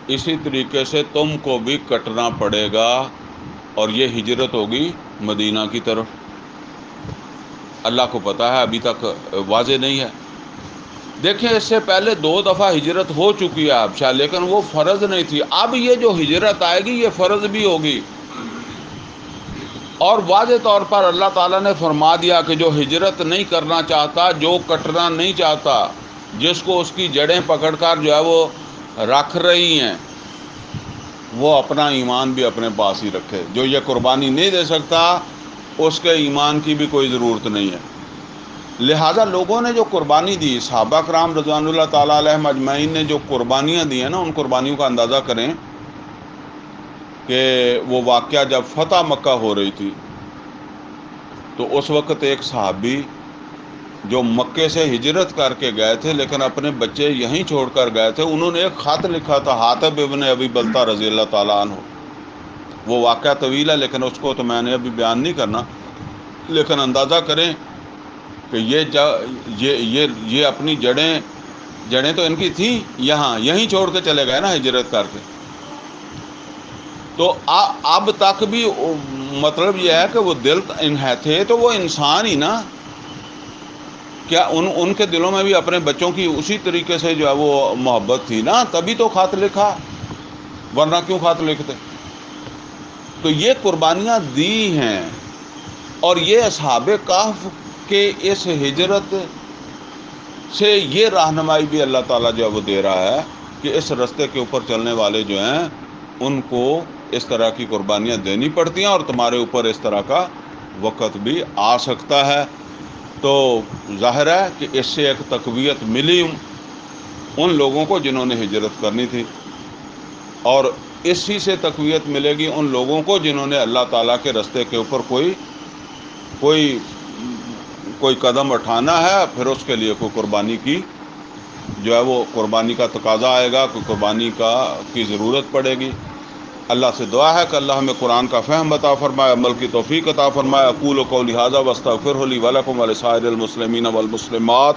اسی طریقے سے تم کو بھی کٹنا پڑے گا، اور یہ ہجرت ہوگی مدینہ کی طرف۔ اللہ کو پتہ ہے، ابھی تک واضح نہیں ہے۔ دیکھیں اس سے پہلے 2 دفعہ ہجرت ہو چکی ہے ابشا، لیکن وہ فرض نہیں تھی۔ اب یہ جو ہجرت آئے گی یہ فرض بھی ہوگی، اور واضح طور پر اللہ تعالیٰ نے فرما دیا کہ جو ہجرت نہیں کرنا چاہتا، جو کٹنا نہیں چاہتا، جس کو اس کی جڑیں پکڑ کر جو ہے وہ رکھ رہی ہیں، وہ اپنا ایمان بھی اپنے پاس ہی رکھے۔ جو یہ قربانی نہیں دے سکتا، اس کے ایمان کی بھی کوئی ضرورت نہیں ہے۔ لہٰذا لوگوں نے جو قربانی دی، صحابہ کرام رضوان اللہ تعالیٰ علیہم اجمعین نے جو قربانیاں دی ہیں نا، ان قربانیوں کا اندازہ کریں کہ وہ واقعہ جب فتح مکہ ہو رہی تھی، تو اس وقت ایک صحابی جو مکے سے ہجرت کر کے گئے تھے لیکن اپنے بچے یہیں چھوڑ کر گئے تھے، انہوں نے ایک خط لکھا تھا حاطب ابن ابی بلتہ رضی اللہ تعالیٰ عنہ۔ وہ واقعہ طویل ہے لیکن اس کو تو میں نے ابھی بیان نہیں کرنا، لیکن اندازہ کریں کہ یہ اپنی جڑیں تو ان کی تھی یہیں چھوڑ کے چلے گئے نا ہجرت کر کے۔ تو اب تک بھی مطلب یہ ہے کہ وہ دل تھے تو وہ انسان ہی نا، کیا ان کے دلوں میں بھی اپنے بچوں کی اسی طریقے سے جو ہے وہ محبت تھی نا، تبھی تو خط لکھا، ورنہ کیوں خط لکھتے؟ تو یہ قربانیاں دی ہیں، اور یہ اصحاب کہف کے اس ہجرت سے یہ رہنمائی بھی اللہ تعالیٰ جو ہے وہ دے رہا ہے کہ کہ اس راستے کے اوپر چلنے والے جو ہیں ان کو اس طرح کی قربانیاں دینی پڑتی ہیں، اور تمہارے اوپر اس طرح کا وقت بھی آ سکتا ہے۔ تو ظاہر ہے کہ اس سے ایک تقویت ملی ان لوگوں کو جنہوں نے ہجرت کرنی تھی، اور اسی سے تقویت ملے گی ان لوگوں کو جنہوں نے اللہ تعالیٰ کے راستے کے اوپر کوئی قدم اٹھانا ہے، پھر اس کے لیے کوئی قربانی کی جو ہے وہ قربانی کا تقاضا آئے گا، کوئی قربانی کی ضرورت پڑے گی۔ اللہ سے دعا ہے کہ اللہ ہمیں قرآن کا فہم عطا فرمائے، عمل کی توفیق عطا فرمائے۔ اقول قولی ھذا واستغفر لی ولکم ولسائر المسلمین والمسلمات